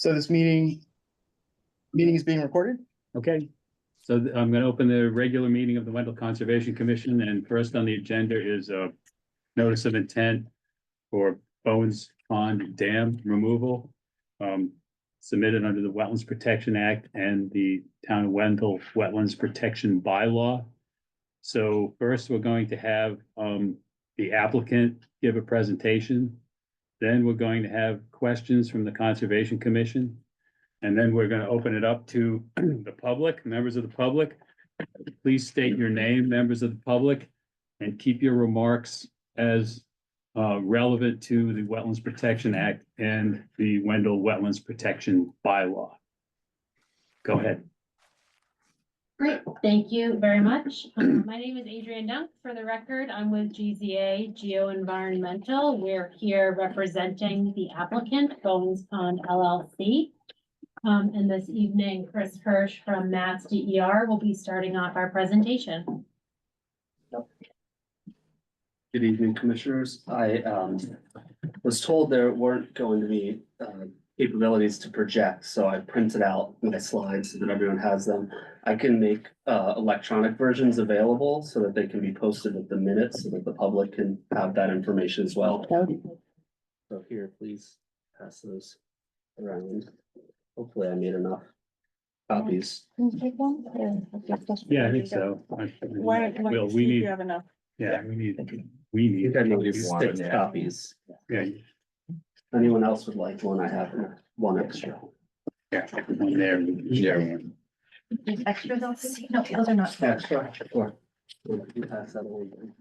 So this meeting is being recorded. Okay, so I'm going to open the regular meeting of the Wendell Conservation Commission, and first on the agenda is a notice of intent for Bowen's Pond Dam removal, submitted under the Wetlands Protection Act and the Town of Wendell Wetlands Protection Bylaw. So first, we're going to have the applicant give a presentation. Then we're going to have questions from the Conservation Commission. And then we're going to open it up to the public, members of the public. Please state your name, members of the public, and keep your remarks as relevant to the Wetlands Protection Act and the Wendell Wetlands Protection Bylaw. Go ahead. Great, thank you very much. My name is Adrienne Dunk. For the record, I'm with GZA GeoEnvironmental. We're here representing the applicant, Bowen's Pond LLC. And this evening, Chris Hirsch from Mass DER will be starting off our presentation. Good evening, commissioners. I was told there weren't going to be capabilities to project, so I printed out my slides so that everyone has them. I can make electronic versions available so that they can be posted with the minutes so that the public can have that information as well. So here, please pass those around. Hopefully I made enough copies. Can you take one? Yeah, I think so. Will, we need, you have enough. yeah, we need, I need 6 copies. yeah, Anyone else would like one? I have one extra. yeah, one there. Yeah. Extra those? No, those are not. Extra, sure. You pass that along.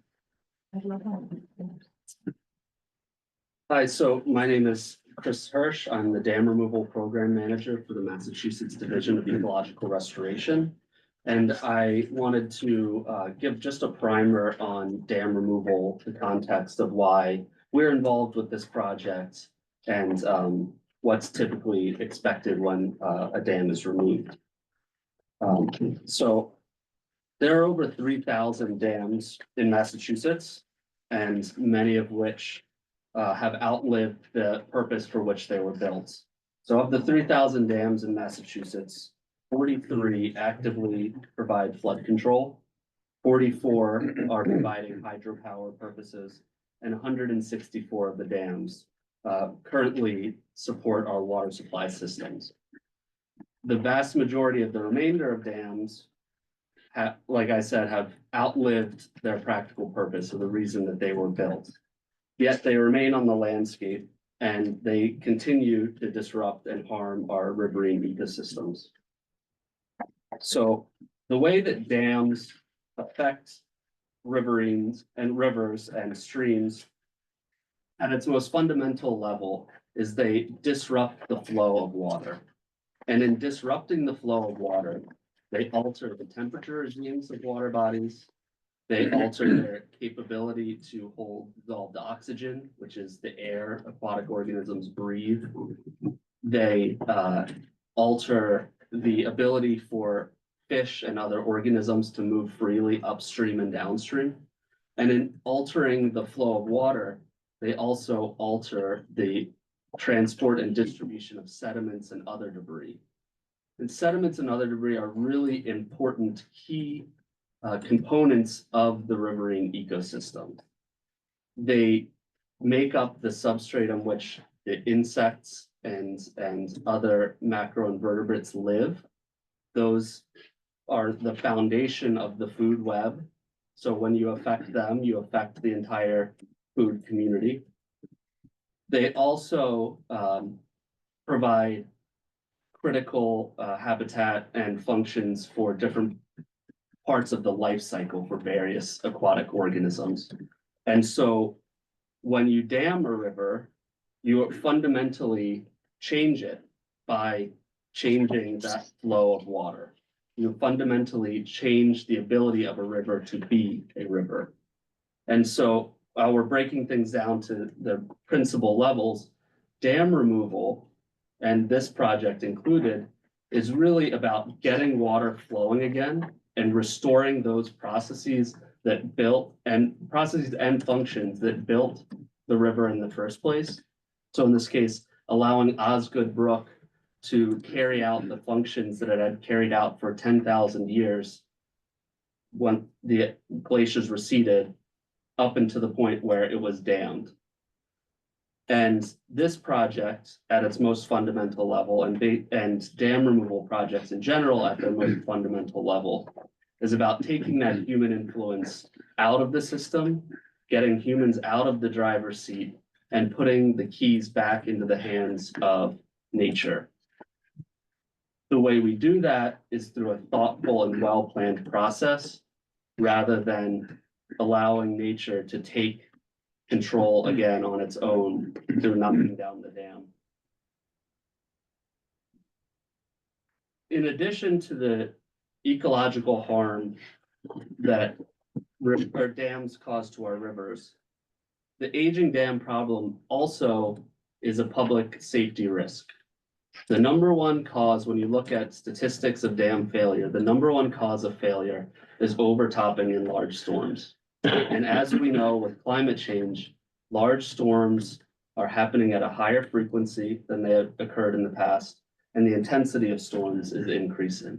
Hi, so my name is Chris Hirsch. I'm the Dam Removal Program Manager for the Massachusetts Division of Ecological Restoration. And I wanted to give just a primer on dam removal, the context of why we're involved with this project and what's typically expected when a dam is removed. So there are over 3,000 dams in Massachusetts, and many of which have outlived the purpose for which they were built. So of the 3,000 dams in Massachusetts, 43 actively provide flood control, 44 are providing hydropower purposes, and 164 of the dams currently support our water supply systems. The vast majority of the remainder of dams, like I said, have outlived their practical purpose or the reason that they were built. Yet they remain on the landscape and they continue to disrupt and harm our riverine ecosystems. So the way that dams affect riverines and rivers and streams at its most fundamental level is they disrupt the flow of water. And in disrupting the flow of water, they alter the temperature regimes of water bodies. They alter their capability to hold dissolved oxygen, which is the air aquatic organisms breathe. They alter the ability for fish and other organisms to move freely upstream and downstream. And in altering the flow of water, they also alter the transport and distribution of sediments and other debris. And sediments and other debris are really important key components of the riverine ecosystem. They make up the substrate on which the insects and other macroinvertebrates live. Those are the foundation of the food web. So when you affect them, you affect the entire food community. They also provide critical habitat and functions for different parts of the life cycle for various aquatic organisms. And so when you dam a river, you fundamentally change it by changing that flow of water. You fundamentally change the ability of a river to be a river. And so we're breaking things down to the principal levels. Dam removal, and this project included, is really about getting water flowing again and restoring those processes that built and processes and functions that built the river in the first place. So in this case, allowing Osgood Brook to carry out the functions that it had carried out for 10,000 years when the glaciers receded up into the point where it was dammed. And this project, at its most fundamental level, and dam removal projects in general at their most fundamental level, is about taking that human influence out of the system, getting humans out of the driver's seat, and putting the keys back into the hands of nature. The way we do that is through a thoughtful and well-planned process, rather than allowing nature to take control again on its own through knocking down the dam. In addition to the ecological harm that our dams cause to our rivers, the aging dam problem also is a public safety risk. The number one cause, when you look at statistics of dam failure, the number one cause of failure is overtopping in large storms. And as we know, with climate change, large storms are happening at a higher frequency than they have occurred in the past, and the intensity of storms is increasing.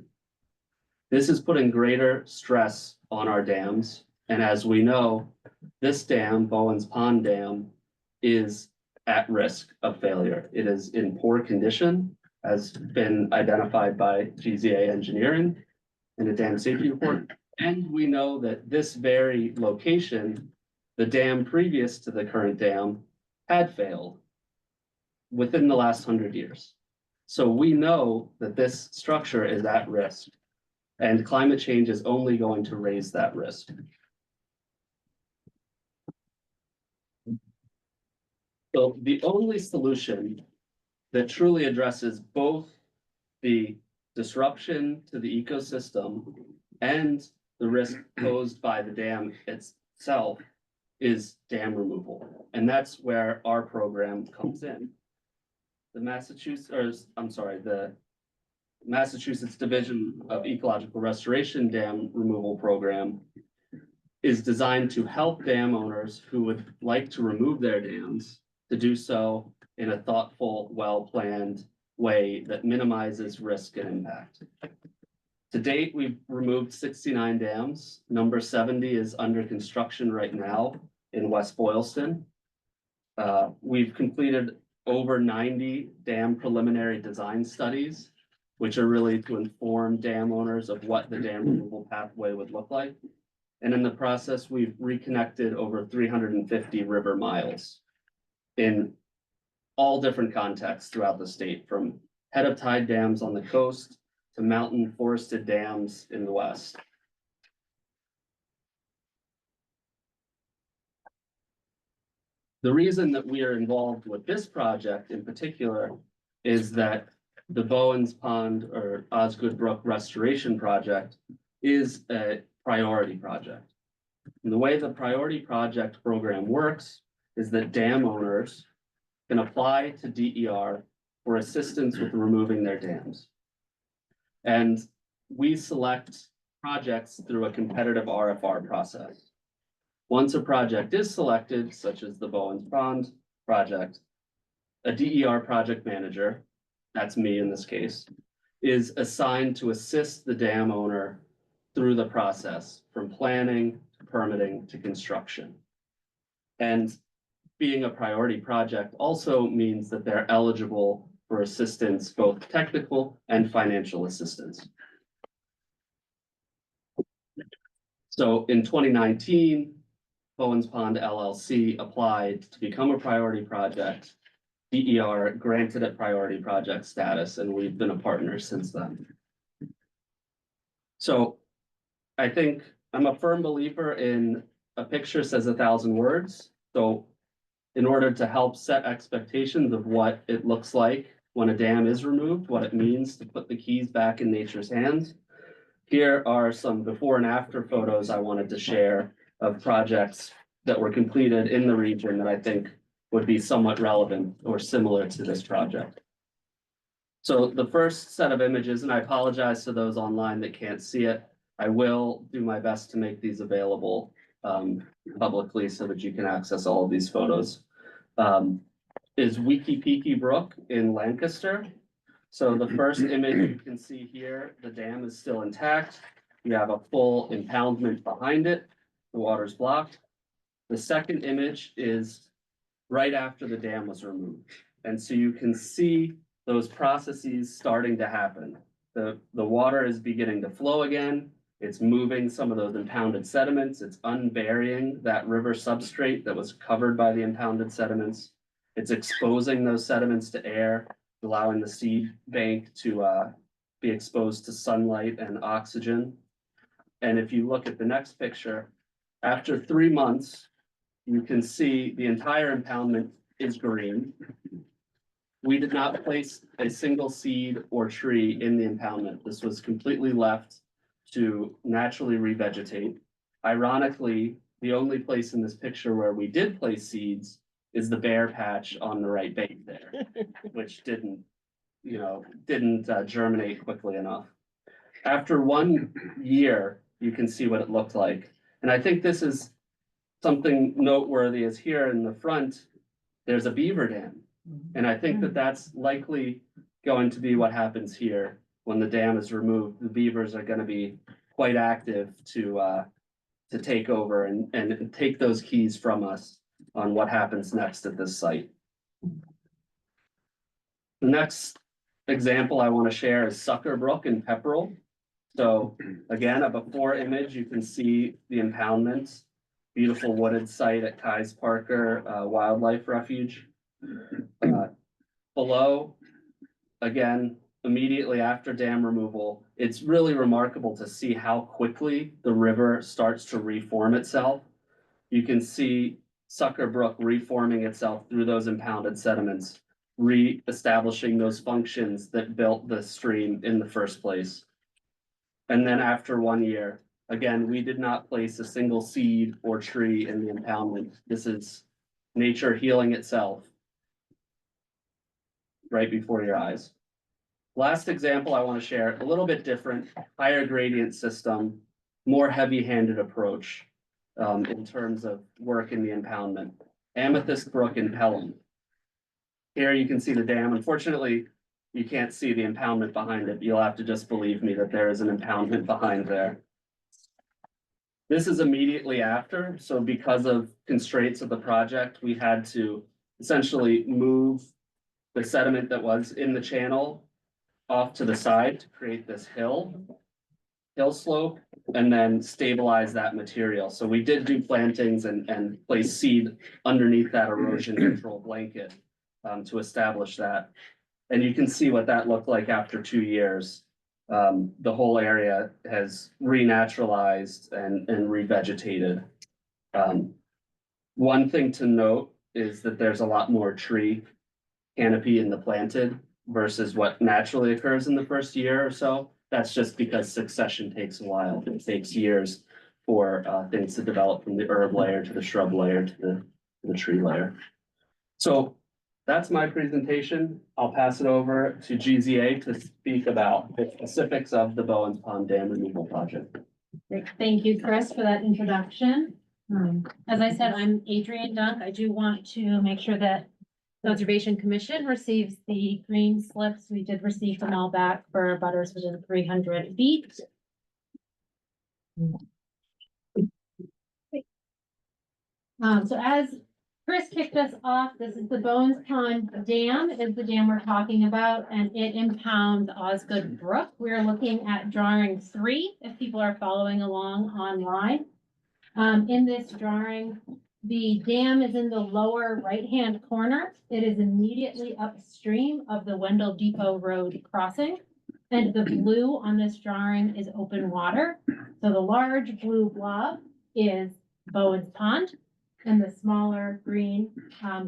This is putting greater stress on our dams. And as we know, this dam, Bowen's Pond Dam, is at risk of failure. It is in poor condition, has been identified by GZA Engineering in a dam safety report. And we know that this very location, the dam previous to the current dam, had failed within the last 100 years. So we know that this structure is at risk, and climate change is only going to raise that risk. So the only solution that truly addresses both the disruption to the ecosystem and the risk posed by the dam itself is dam removal. And that's where our program comes in. The Massachusetts Division of Ecological Restoration Dam Removal Program is designed to help dam owners who would like to remove their dams to do so in a thoughtful, well-planned way that minimizes risk and impact. To date, we've removed 69 dams. Number 70 is under construction right now in West Boylston. We've completed over 90 dam preliminary design studies, which are really to inform dam owners of what the dam removal pathway would look like. And in the process, we've reconnected over 350 river miles in all different contexts throughout the state, from head of tide dams on the coast to mountain forested dams in the west. The reason that we are involved with this project in particular is that the Bowen's Pond or Osgood Brook Restoration Project is a priority project. And the way the priority project program works is that dam owners can apply to DER for assistance with removing their dams. And we select projects through a competitive RFR process. Once a project is selected, such as the Bowen's Pond project, a DER project manager, that's me in this case, is assigned to assist the dam owner through the process, from planning to permitting to construction. And being a priority project also means that they're eligible for assistance, both technical and financial assistance. So in 2019, Bowen's Pond LLC applied to become a priority project. DER granted it priority project status, and we've been a partner since then. So I think I'm a firm believer in a picture says 1,000 words. So in order to help set expectations of what it looks like when a dam is removed, what it means to put the keys back in nature's hands, here are some before and after photos I wanted to share of projects that were completed in the region that I think would be somewhat relevant or similar to this project. So the first set of images, and I apologize to those online that can't see it, I will do my best to make these available publicly so that you can access all of these photos, is Weeki Peaky Brook in Lancaster. So the first image you can see here, the dam is still intact. You have a full impoundment behind it. The water's blocked. The second image is right after the dam was removed. And so you can see those processes starting to happen. The water is beginning to flow again. It's moving some of those impounded sediments. It's unburying that river substrate that was covered by the impounded sediments. It's exposing those sediments to air, allowing the seed bank to be exposed to sunlight and oxygen. And if you look at the next picture, after 3 months, you can see the entire impoundment is green. We did not place a single seed or tree in the impoundment. This was completely left to naturally revegetate. Ironically, the only place in this picture where we did place seeds is the bare patch on the right bank there, which didn't germinate quickly enough. After 1 year, you can see what it looked like. And I think this is something noteworthy is here in the front, there's a beaver dam. And I think that that's likely going to be what happens here when the dam is removed. The beavers are going to be quite active to take over and take those keys from us on what happens next at this site. The next example I want to share is Sucker Brook in Pepperell. So again, a before image, you can see the impoundments, beautiful wooded site at Keyes Parker Wildlife Refuge. Below, again, immediately after dam removal, it's really remarkable to see how quickly the river starts to reform itself. You can see Sucker Brook reforming itself through those impounded sediments, re-establishing those functions that built the stream in the first place. And then after 1 year, again, we did not place a single seed or tree in the impoundment. This is nature healing itself right before your eyes. Last example I want to share, a little bit different, higher gradient system, more heavy-handed approach in terms of work in the impoundment. Amethyst Brook in Pelham. Here you can see the dam. Unfortunately, you can't see the impoundment behind it. You'll have to just believe me that there is an impoundment behind there. This is immediately after, so because of constraints of the project, we had to essentially move the sediment that was in the channel off to the side to create this hill slope, and then stabilize that material. So we did do plantings and place seed underneath that erosion control blanket to establish that. And you can see what that looked like after 2 years. The whole area has renaturalized and revegetated. One thing to note is that there's a lot more tree canopy in the planted versus what naturally occurs in the first year or so. That's just because succession takes a while. It takes years for things to develop from the herb layer to the shrub layer to the tree layer. So that's my presentation. I'll pass it over to GZA to speak about the specifics of the Bowen's Pond Dam Removal Project. Great. Thank you, Chris, for that introduction. As I said, I'm Adrienne Dunk. I do want to make sure that the Conservation Commission receives the green slips. We did receive them all back for butters within 300 feet. So as Chris kicked us off, this is the Bowen's Pond Dam, is the dam we're talking about, and it impounds Osgood Brook. We're looking at drawing 3, if people are following along online. In this drawing, the dam is in the lower right-hand corner. It is immediately upstream of the Wendell Depot Road crossing. And the blue on this drawing is open water. So the large blue blob is Bowen's Pond. And the smaller green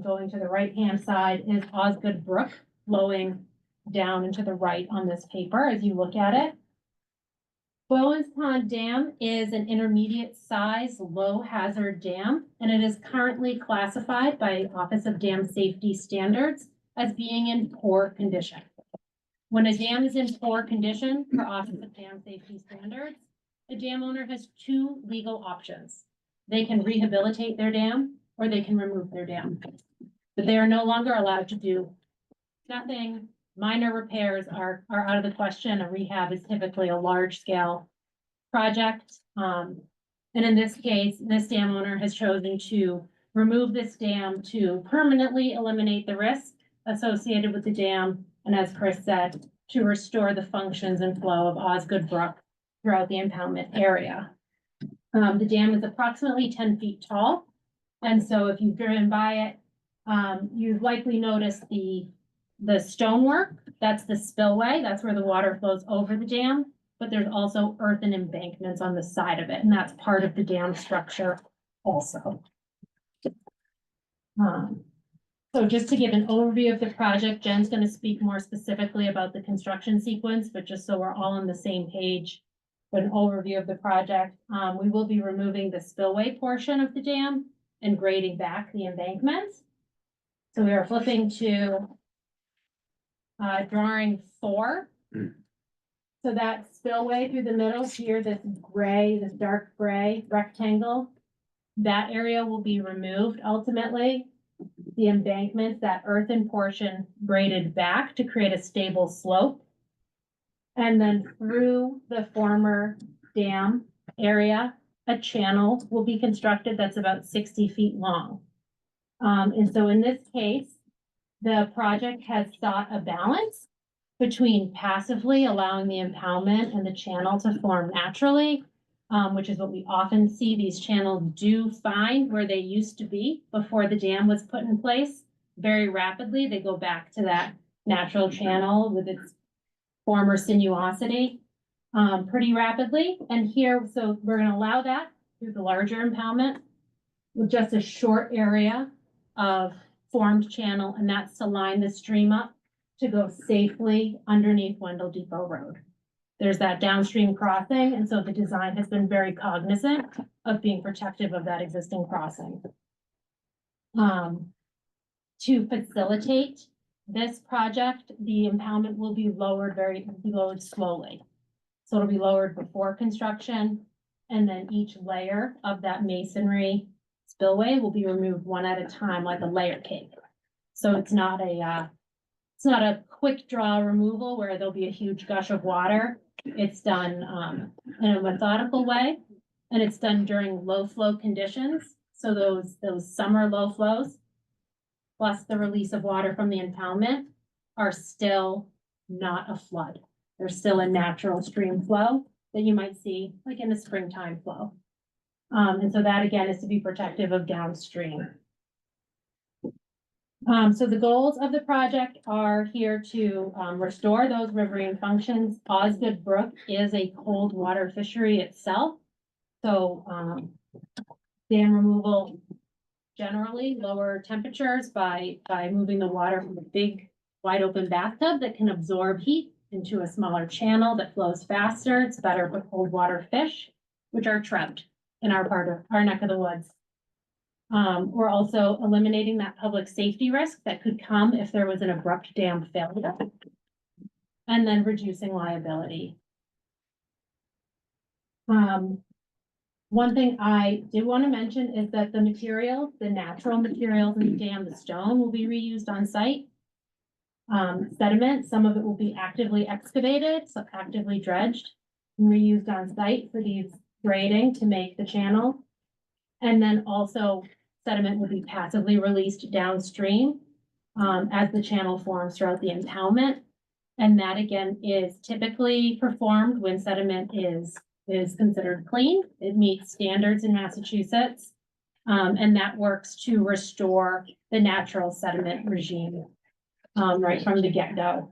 going to the right-hand side is Osgood Brook flowing down and to the right on this paper as you look at it. Bowen's Pond Dam is an intermediate size, low hazard dam, and it is currently classified by Office of Dam Safety Standards as being in poor condition. When a dam is in poor condition for Office of Dam Safety Standards, the dam owner has 2 legal options. They can rehabilitate their dam or they can remove their dam. But they are no longer allowed to do nothing minor repairs are out of the question. A rehab is typically a large scale project. And in this case, this dam owner has chosen to remove this dam to permanently eliminate the risk associated with the dam. And as Chris said, to restore the functions and flow of Osgood Brook throughout the impoundment area. The dam is approximately 10 feet tall. And so if you've driven by it, you've likely noticed the stonework. That's the spillway. That's where the water flows over the dam. But there's also earthen embankments on the side of it, and that's part of the dam structure also. So just to give an overview of the project, Jen's going to speak more specifically about the construction sequence, but just so we're all on the same page, for an overview of the project, we will be removing the spillway portion of the dam and grading back the embankments. So we are flipping to drawing 4. So that spillway through the middle here, this dark gray rectangle, that area will be removed ultimately. The embankments, that earthen portion graded back to create a stable slope. And then through the former dam area, a channel will be constructed that's about 60 feet long. And so in this case, the project has sought a balance between passively allowing the impoundment and the channel to form naturally, which is what we often see. These channels do find where they used to be before the dam was put in place. Very rapidly, they go back to that natural channel with its former sinuosity pretty rapidly. And here, so we're going to allow that through the larger impoundment with just a short area of formed channel, and that's to line the stream up to go safely underneath Wendell Depot Road. There's that downstream crossing, and so the design has been very cognizant of being protective of that existing crossing. To facilitate this project, the impoundment will be lowered slowly. So it'll be lowered before construction, and then each layer of that masonry spillway will be removed one at a time, like a layer cake. So it's not a quick draw removal where there'll be a huge gush of water. It's done in a methodical way, and it's done during low flow conditions. So those summer low flows, plus the release of water from the impoundment, are still not a flood. There's still a natural stream flow that you might see like in a springtime flow. And so that again is to be protective of downstream. So the goals of the project are here to restore those riverine functions. Osgood Brook is a cold water fishery itself. So dam removal generally lower temperatures by moving the water from a big wide open bathtub that can absorb heat into a smaller channel that flows faster. It's better for cold water fish, which are trapped in our neck of the woods. We're also eliminating that public safety risk that could come if there was an abrupt dam failure, and then reducing liability. One thing I do want to mention is that the natural materials in the dam, the stone, will be reused on site. Sediment, some of it will be actively excavated, so actively dredged and reused on site for these grading to make the channel. And then also sediment will be passively released downstream as the channel forms throughout the impoundment. And that again is typically performed when sediment is considered clean. It meets standards in Massachusetts. And that works to restore the natural sediment regime right from the get-go.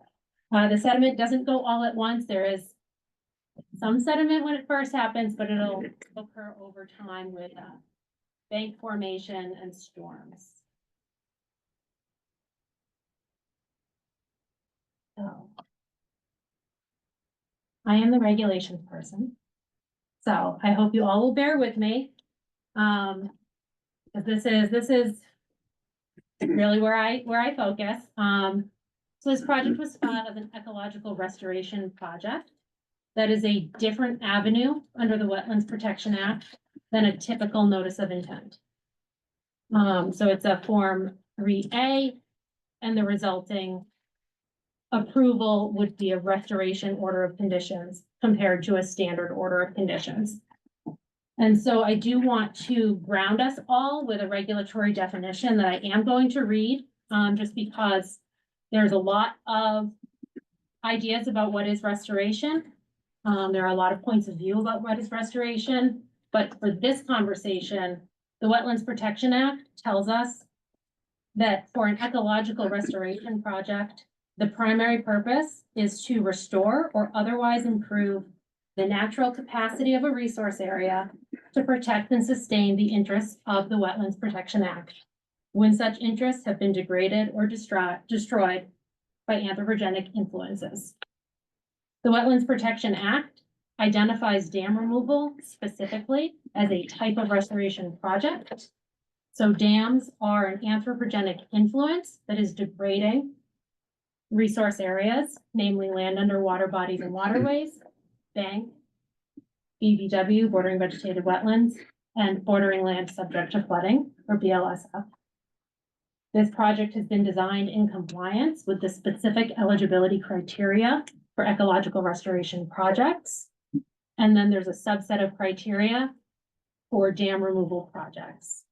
The sediment doesn't go all at once. There is some sediment when it first happens, but it'll occur over time with bank formation and storms. So I am the regulations person. So I hope you all will bear with me. Because this is really where I focus. So this project was filed as an ecological restoration project. That is a different avenue under the Wetlands Protection Act than a typical notice of intent. So it's a Form 3A, and the resulting approval would be a restoration order of conditions compared to a standard order of conditions. And so I do want to ground us all with a regulatory definition that I am going to read, just because there's a lot of ideas about what is restoration. There are a lot of points of view about what is restoration, but for this conversation, the Wetlands Protection Act tells us that for an ecological restoration project, the primary purpose is to restore or otherwise improve the natural capacity of a resource area to protect and sustain the interests of the Wetlands Protection Act, when such interests have been degraded or destroyed by anthropogenic influences. The Wetlands Protection Act identifies dam removal specifically as a type of restoration project. So dams are an anthropogenic influence that is degrading resource areas, namely land under water bodies and waterways, bank, BVW, bordering vegetated wetlands, and bordering land subject to flooding, or BLSF. This project has been designed in compliance with the specific eligibility criteria for ecological restoration projects. And then there's a subset of criteria for dam removal projects.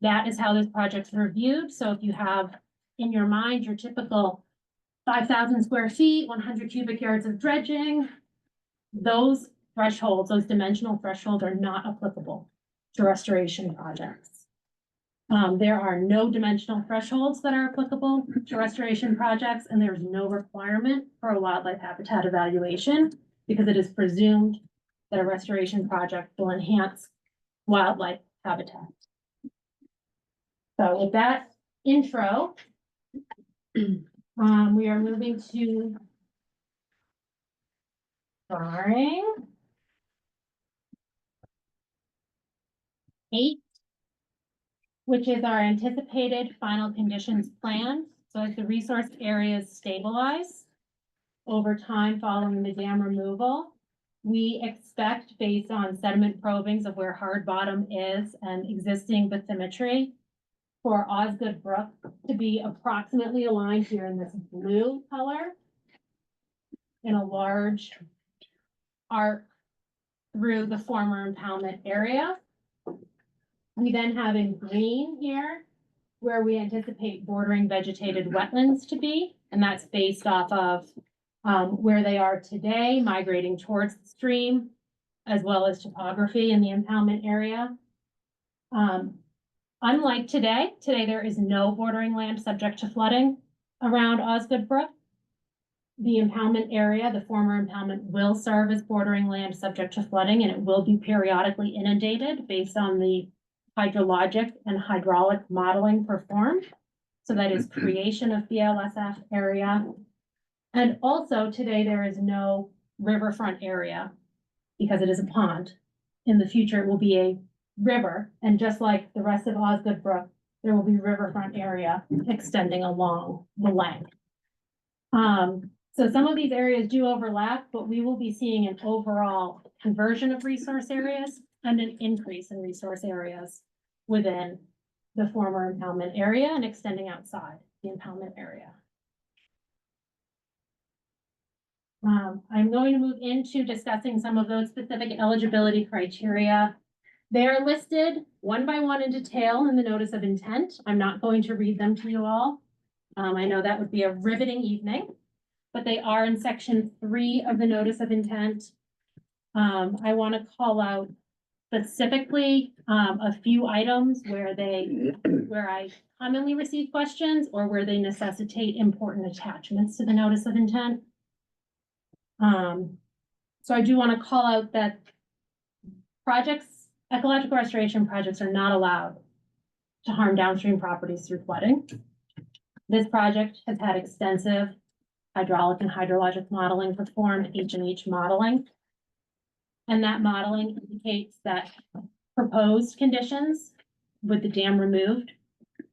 That is how this project's reviewed. So if you have in your mind your typical 5,000 square feet, 100 cubic yards of dredging, those thresholds, those dimensional thresholds are not applicable to restoration projects. There are no dimensional thresholds that are applicable to restoration projects, and there's no requirement for a wildlife habitat evaluation because it is presumed that a restoration project will enhance wildlife habitat. So with that intro, we are moving to drawing 8, which is our anticipated final conditions plan. So as the resource areas stabilize over time following the dam removal, we expect, based on sediment probings of where hard bottom is and existing bathymetry, for Osgood Brook to be approximately aligned here in this blue color in a large arc through the former impoundment area. We then have in green here where we anticipate bordering vegetated wetlands to be, and that's based off of where they are today, migrating towards the stream, as well as topography in the impoundment area. Unlike today there is no bordering land subject to flooding around Osgood Brook. The impoundment area, the former impoundment, will serve as bordering land subject to flooding, and it will be periodically inundated based on the hydrologic and hydraulic modeling performed. So that is creation of BLSF area. And also today there is no riverfront area because it is a pond. In the future, it will be a river, and just like the rest of Osgood Brook, there will be riverfront area extending along the length. So some of these areas do overlap, but we will be seeing an overall conversion of resource areas and an increase in resource areas within the former impoundment area and extending outside the impoundment area. I'm going to move into discussing some of those specific eligibility criteria. They are listed one by one in detail in the notice of intent. I'm not going to read them to you all. I know that would be a riveting evening, but they are in section 3 of the notice of intent. I want to call out specifically a few items where I commonly receive questions or where they necessitate important attachments to the notice of intent. So I do want to call out that ecological restoration projects are not allowed to harm downstream properties through flooding. This project has had extensive hydraulic and hydrologic modeling performed, H&H modeling. And that modeling indicates that proposed conditions with the dam removed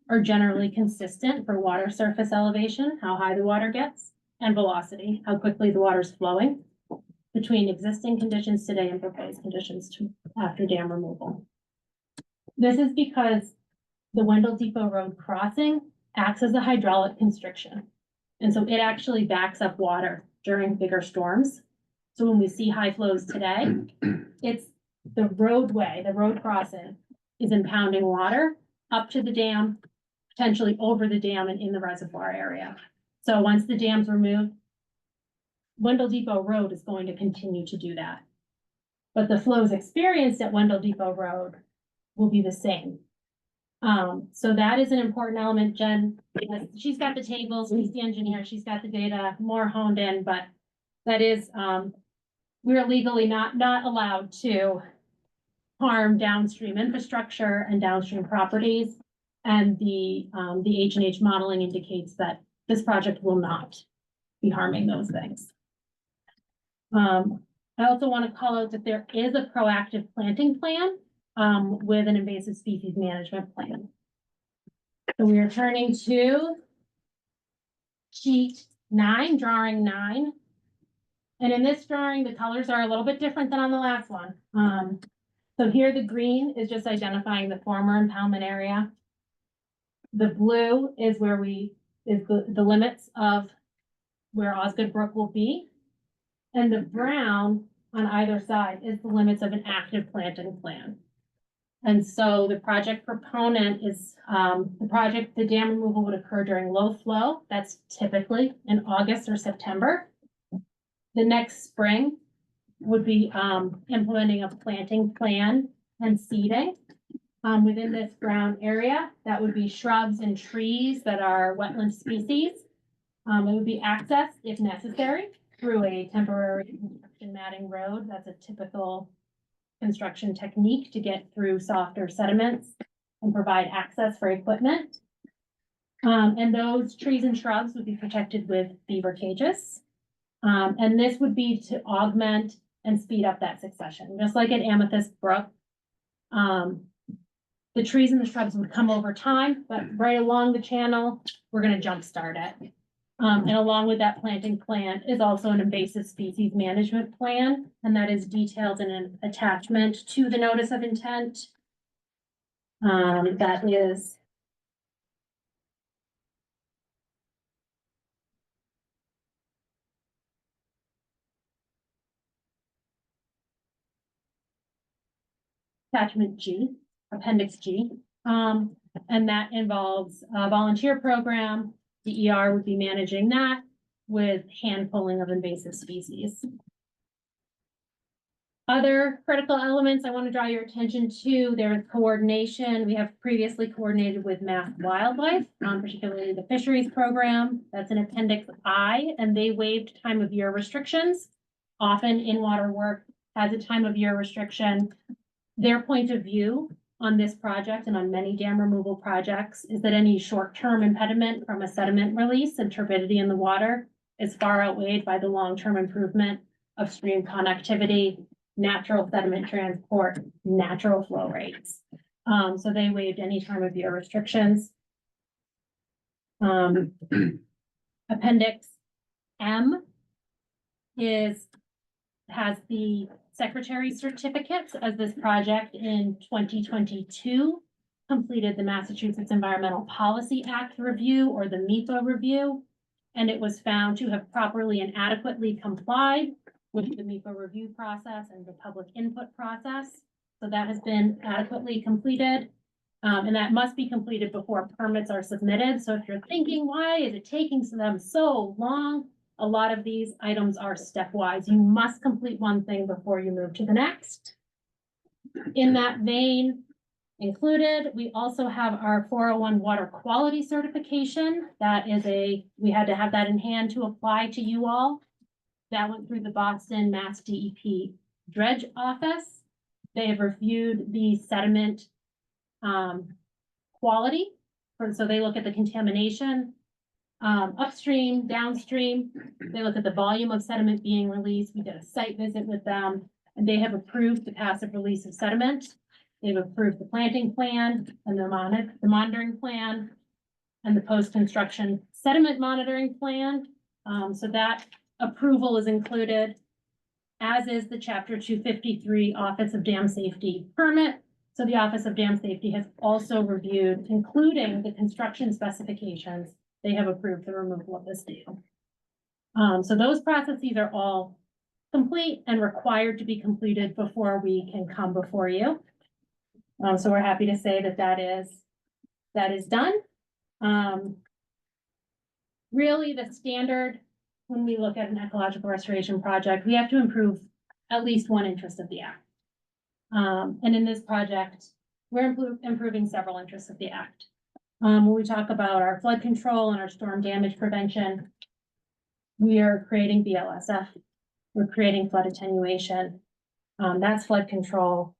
are generally consistent for water surface elevation, how high the water gets, and velocity, how quickly the water is flowing between existing conditions today and proposed conditions after dam removal. This is because the Wendell Depot Road crossing acts as a hydraulic constriction. And so it actually backs up water during bigger storms. So when we see high flows today, it's the roadway, the road crossing is impounding water up to the dam, potentially over the dam and in the reservoir area. So once the dam's removed, Wendell Depot Road is going to continue to do that. But the flows experienced at Wendell Depot Road will be the same. So that is an important element. Jen, she's got the tables, she's the engineer, she's got the data more honed in, but that is, we're legally not allowed to harm downstream infrastructure and downstream properties. And the H&H modeling indicates that this project will not be harming those things. I also want to call out that there is a proactive planting plan with an invasive species management plan. So we are turning to sheet 9, drawing 9. And in this drawing, the colors are a little bit different than on the last one. So here the green is just identifying the former impoundment area. The blue is where is the limits of where Osgood Brook will be. And the brown on either side is the limits of an active planting plan. And so the project proponent is, the dam removal would occur during low flow. That's typically in August or September. The next spring would be implementing a planting plan and seeding. Within this brown area, that would be shrubs and trees that are wetland species. It would be accessed if necessary through a temporary construction matting road. That's a typical construction technique to get through softer sediments and provide access for equipment. And those trees and shrubs would be protected with beaver cages. And this would be to augment and speed up that succession, just like at Amethyst Brook. The trees and the shrubs would come over time, but right along the channel, we're going to jumpstart it. And along with that planting plan is also an invasive species management plan, and that is detailed in an attachment to the notice of intent. That is attachment G, appendix G. And that involves a volunteer program. DER would be managing that with hand pulling of invasive species. Other critical elements I want to draw your attention to, there is coordination. We have previously coordinated with Mass Wildlife, particularly the fisheries program. That's in appendix I, and they waived time of year restrictions. Often in water work has a time of year restriction. Their point of view on this project and on many dam removal projects is that any short-term impediment from a sediment release and turbidity in the water is far outweighed by the long-term improvement of stream connectivity, natural sediment transport, natural flow rates. So they waived any time of year restrictions. Appendix M has the secretary certificates as this project in 2022 completed the Massachusetts Environmental Policy Act review, or the MEPA review, and it was found to have properly and adequately complied with the MEPA review process and the public input process. So that has been adequately completed, and that must be completed before permits are submitted. So if you're thinking, why is it taking them so long? A lot of these items are stepwise. You must complete one thing before you move to the next. In that vein included, we also have our 401 water quality certification. That is we had to have that in hand to apply to you all. That went through the Boston Mass DEP dredge office. They have reviewed the sediment quality. So they look at the contamination, upstream, downstream. They look at the volume of sediment being released. We did a site visit with them, and they have approved the passive release of sediment. They've approved the planting plan and the monitoring plan and the post-construction sediment monitoring plan. So that approval is included, as is the Chapter 253 Office of Dam Safety permit. So the Office of Dam Safety has also reviewed, including the construction specifications they have approved the removal of this dam. So those processes are all complete and required to be completed before we can come before you. So we're happy to say that that is done. Really, the standard, when we look at an ecological restoration project, we have to improve at least one interest of the act. And in this project, we're improving several interests of the act. When we talk about our flood control and our storm damage prevention, we are creating BLSF. We're creating flood attenuation. That's flood control.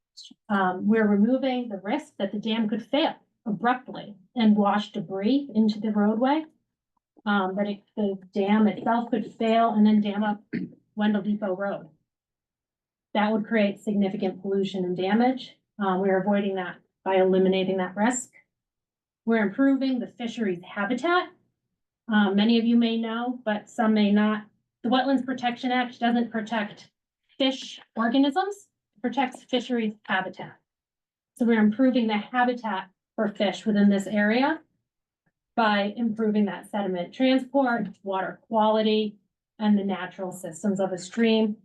We're removing the risk that the dam could fail abruptly and wash debris into the roadway. The dam itself could fail and then dam up Wendell Depot Road. That would create significant pollution and damage. We're avoiding that by eliminating that risk. We're improving the fisheries habitat. Many of you may know, but some may not. The Wetlands Protection Act doesn't protect fish organisms, it protects fisheries habitat. So we're improving the habitat for fish within this area by improving that sediment transport, water quality, and the natural systems of a stream.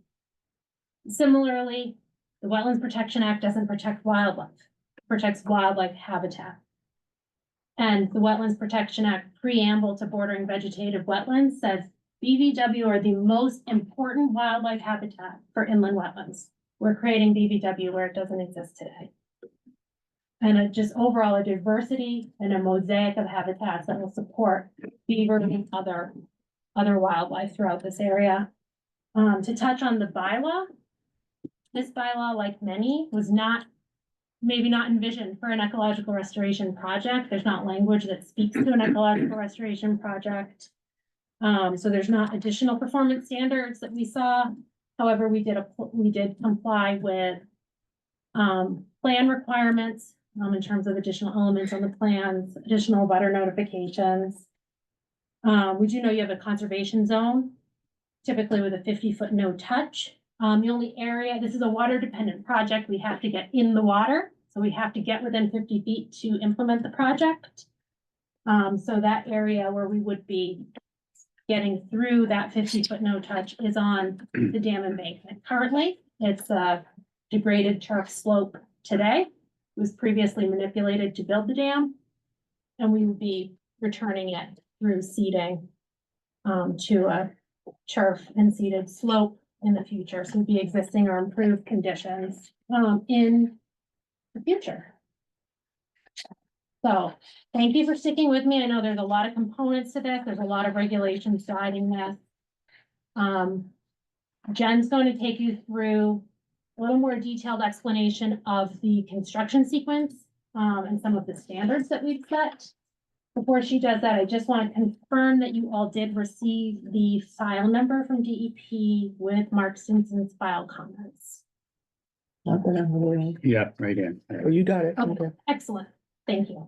Similarly, the Wetlands Protection Act doesn't protect wildlife, it protects wildlife habitat. And the Wetlands Protection Act preamble to bordering vegetative wetlands says BVW are the most important wildlife habitat for inland wetlands. We're creating BVW where it doesn't exist today. And just overall a diversity and a mosaic of habitats that will support beaver and other wildlife throughout this area. To touch on the bylaw, this bylaw, like many, was maybe not envisioned for an ecological restoration project. There's not language that speaks to an ecological restoration project. So there's not additional performance standards that we saw. However, we did comply with plan requirements in terms of additional elements on the plans, additional butter notifications. We do know you have a conservation zone, typically with a 50-foot no touch. The only area, this is a water dependent project, we have to get in the water. So we have to get within 50 feet to implement the project. So that area where we would be getting through that 50-foot no touch is on the dam embankment. Currently, it's a degraded turf slope today. It was previously manipulated to build the dam. And we would be returning it through seeding to a turf and seeded slope in the future. So it'd be existing or improved conditions in the future. So thank you for sticking with me. I know there's a lot of components to this. There's a lot of regulations guiding this. Jen's going to take you through a little more detailed explanation of the construction sequence and some of the standards that we've set. Before she does that, I just want to confirm that you all did receive the file number from DEP with Mark Simpson's file comments. Not that I'm aware of. Yeah, right in. Oh, you got it. Okay. Okay. Excellent. Thank you.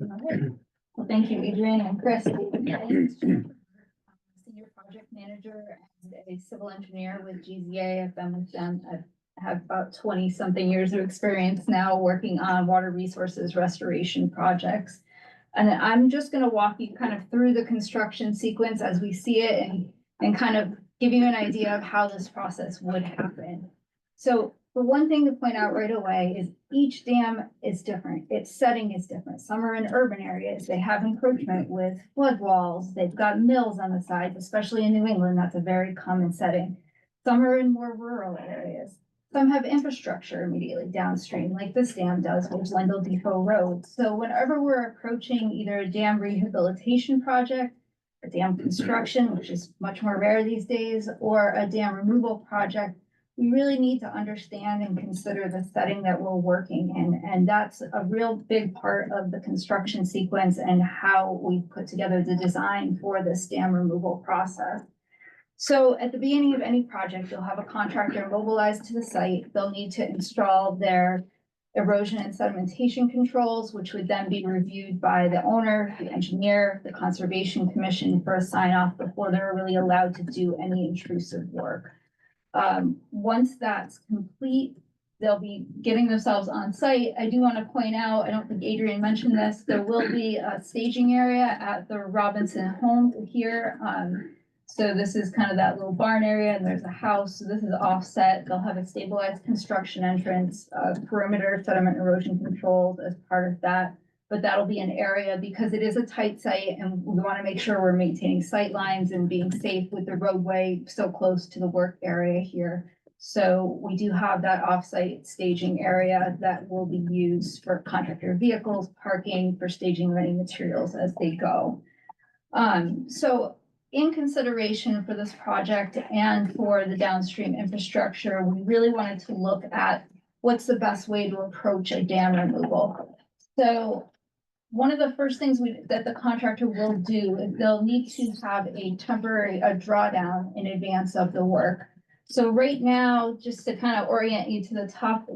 All right. Well, thank you, Adrian and Chris. Senior project manager and a civil engineer with GZA. I've been with them. I have about 20-something years of experience now working on water resources restoration projects. And I'm just going to walk you kind of through the construction sequence as we see it and kind of give you an idea of how this process would happen. So the one thing to point out right away is each dam is different. Its setting is different. Some are in urban areas. They have encroachment with flood walls. They've got mills on the sides, especially in New England. That's a very common setting. Some are in more rural areas. Some have infrastructure immediately downstream, like this dam does, which is Wendell Depot Road. So whenever we're approaching either a dam rehabilitation project, a dam construction, which is much more rare these days, or a dam removal project, we really need to understand and consider the setting that we're working in. And that's a real big part of the construction sequence and how we put together the design for this dam removal process. So at the beginning of any project, you'll have a contractor mobilized to the site. They'll need to install their erosion and sedimentation controls, which would then be reviewed by the owner, the engineer, the Conservation Commission for a sign off before they're really allowed to do any intrusive work. Once that's complete, they'll be getting themselves on site. I do want to point out, I don't think Adrian mentioned this, there will be a staging area at the Robinson home here. So this is kind of that little barn area, and there's a house, so this is offset. They'll have a stabilized construction entrance, perimeter sediment erosion controlled as part of that. But that'll be an area, because it is a tight site, and we want to make sure we're maintaining sight lines and being safe with the roadway so close to the work area here. So we do have that offsite staging area that will be used for contractor vehicles, parking, for staging of any materials as they go. So in consideration for this project and for the downstream infrastructure, we really wanted to look at what's the best way to approach a dam removal. So one of the first things that the contractor will do is they'll need to have a temporary drawdown in advance of the work. So right now, just to kind of orient you to the top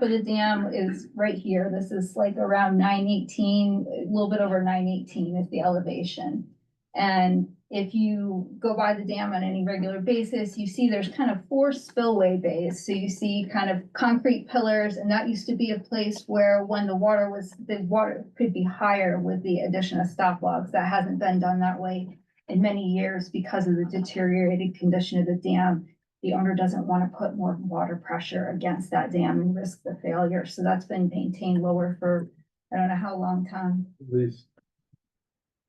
of the dam is right here. This is like around 918, a little bit over 918 is the elevation. And if you go by the dam on any regular basis, you see there's kind of 4 spillway bays. So you see kind of concrete pillars, and that used to be a place where when the water could be higher with the addition of stop logs. That hasn't been done that way in many years because of the deteriorated condition of the dam. The owner doesn't want to put more water pressure against that dam and risk the failure. So that's been maintained lower for, I don't know how long, Tom. At least,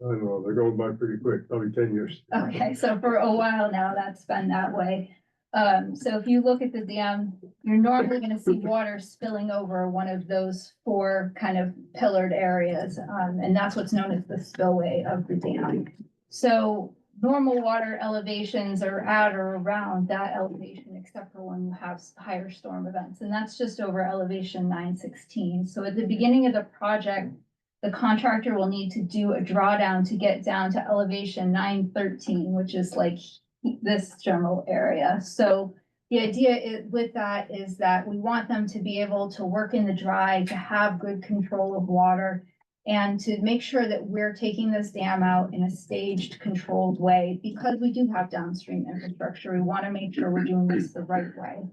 I don't know, they're going by pretty quick, probably 10 years. Okay, so for a while now, that's been that way. So if you look at the dam, you're normally gonna see water spilling over one of those 4 kind of pillared areas. And that's what's known as the spillway of the dam. So normal water elevations are at or around that elevation, except for when you have higher storm events. And that's just over elevation 916. So at the beginning of the project, the contractor will need to do a drawdown to get down to elevation 913, which is like this general area. So the idea with that is that we want them to be able to work in the dry, to have good control of water, and to make sure that we're taking this dam out in a staged, controlled way. Because we do have downstream infrastructure, we want to make sure we're doing this the right way.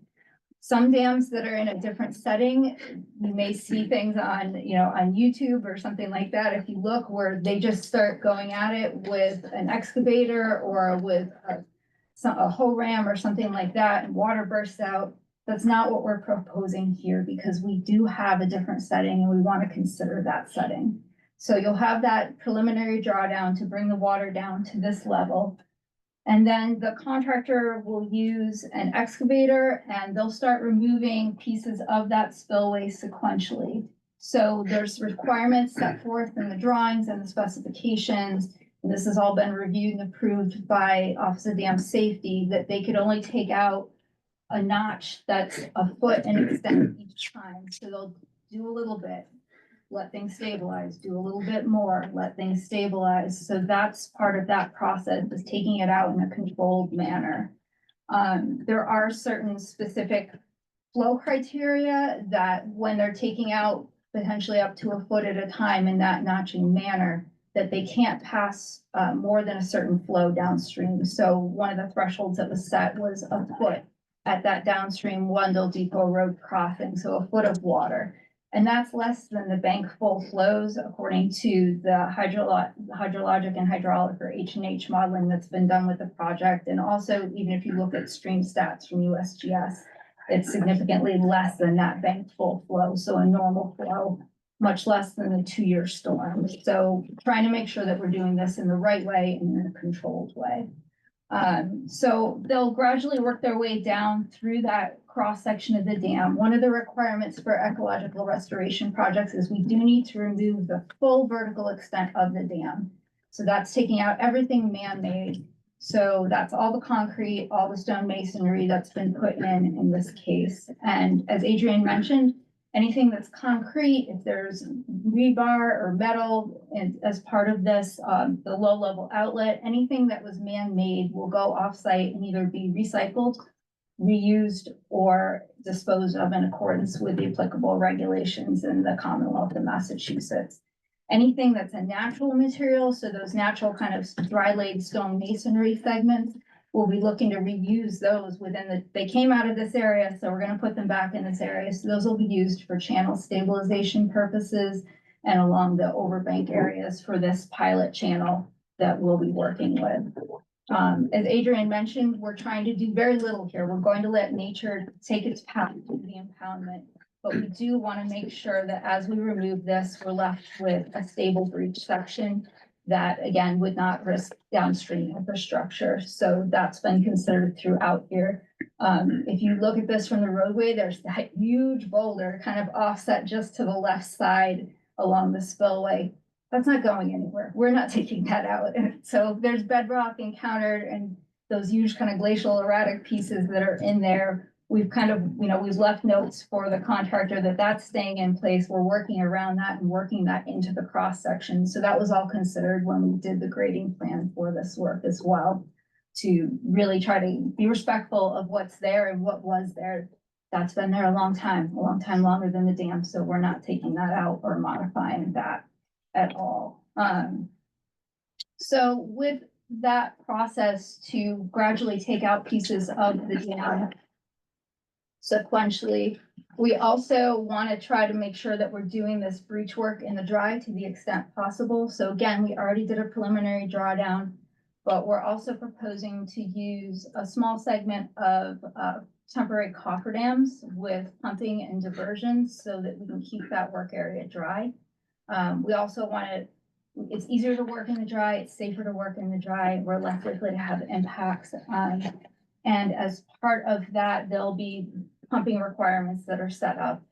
Some dams that are in a different setting, you may see things on YouTube or something like that. If you look where they just start going at it with an excavator or with a hoe ram or something like that, and water bursts out. That's not what we're proposing here, because we do have a different setting and we want to consider that setting. So you'll have that preliminary drawdown to bring the water down to this level. And then the contractor will use an excavator, and they'll start removing pieces of that spillway sequentially. So there's requirements set forth in the drawings and the specifications. And this has all been reviewed and approved by Office of Dam Safety, that they could only take out a notch that's a foot in extent each time. So they'll do a little bit, let things stabilize, do a little bit more, let things stabilize. So that's part of that process, is taking it out in a controlled manner. There are certain specific flow criteria that when they're taking out potentially up to a foot at a time in that notching manner, that they can't pass more than a certain flow downstream. So one of the thresholds that was set was a foot at that downstream Wendell Depot Road crossing, so a foot of water. And that's less than the bank full flows according to the hydrologic and hydraulic, or H&H modeling that's been done with the project. And also, even if you look at stream stats from USGS, it's significantly less than that bank full flow. So a normal flow, much less than a 2-year storm. So trying to make sure that we're doing this in the right way and in a controlled way. So they'll gradually work their way down through that cross section of the dam. One of the requirements for ecological restoration projects is we do need to remove the full vertical extent of the dam. So that's taking out everything man-made. So that's all the concrete, all the stone masonry that's been put in this case. And as Adrian mentioned, anything that's concrete, if there's rebar or metal and as part of this, the low-level outlet, anything that was man-made will go off-site and either be recycled, reused, or disposed of in accordance with the applicable regulations in the Commonwealth of Massachusetts. Anything that's a natural material, so those natural kind of dry-laid stone masonry segments, we'll be looking to reuse those they came out of this area, so we're gonna put them back in this area. So those will be used for channel stabilization purposes and along the overbank areas for this pilot channel that we'll be working with. As Adrian mentioned, we're trying to do very little here. We're going to let nature take its path to the impoundment. But we do want to make sure that as we remove this, we're left with a stable breach section that again would not risk downstream infrastructure. So that's been considered throughout here. If you look at this from the roadway, there's that huge boulder kind of offset just to the left side along the spillway. That's not going anywhere. We're not taking that out. So there's bedrock encountered and those huge kind of glacial erratic pieces that are in there. We've kind of, we've left notes for the contractor that that's staying in place. We're working around that and working that into the cross section. So that was all considered when we did the grading plan for this work as well, to really try to be respectful of what's there and what was there. That's been there a long time longer than the dam. So we're not taking that out or modifying that at all. So with that process to gradually take out pieces of the dam sequentially, we also want to try to make sure that we're doing this breach work in the dry to the extent possible. So again, we already did a preliminary drawdown, but we're also proposing to use a small segment of temporary cofferdams with pumping and diversions so that we can keep that work area dry. We also want to, it's easier to work in the dry, it's safer to work in the dry, we're less likely to have impacts. And as part of that, there'll be pumping requirements that are set up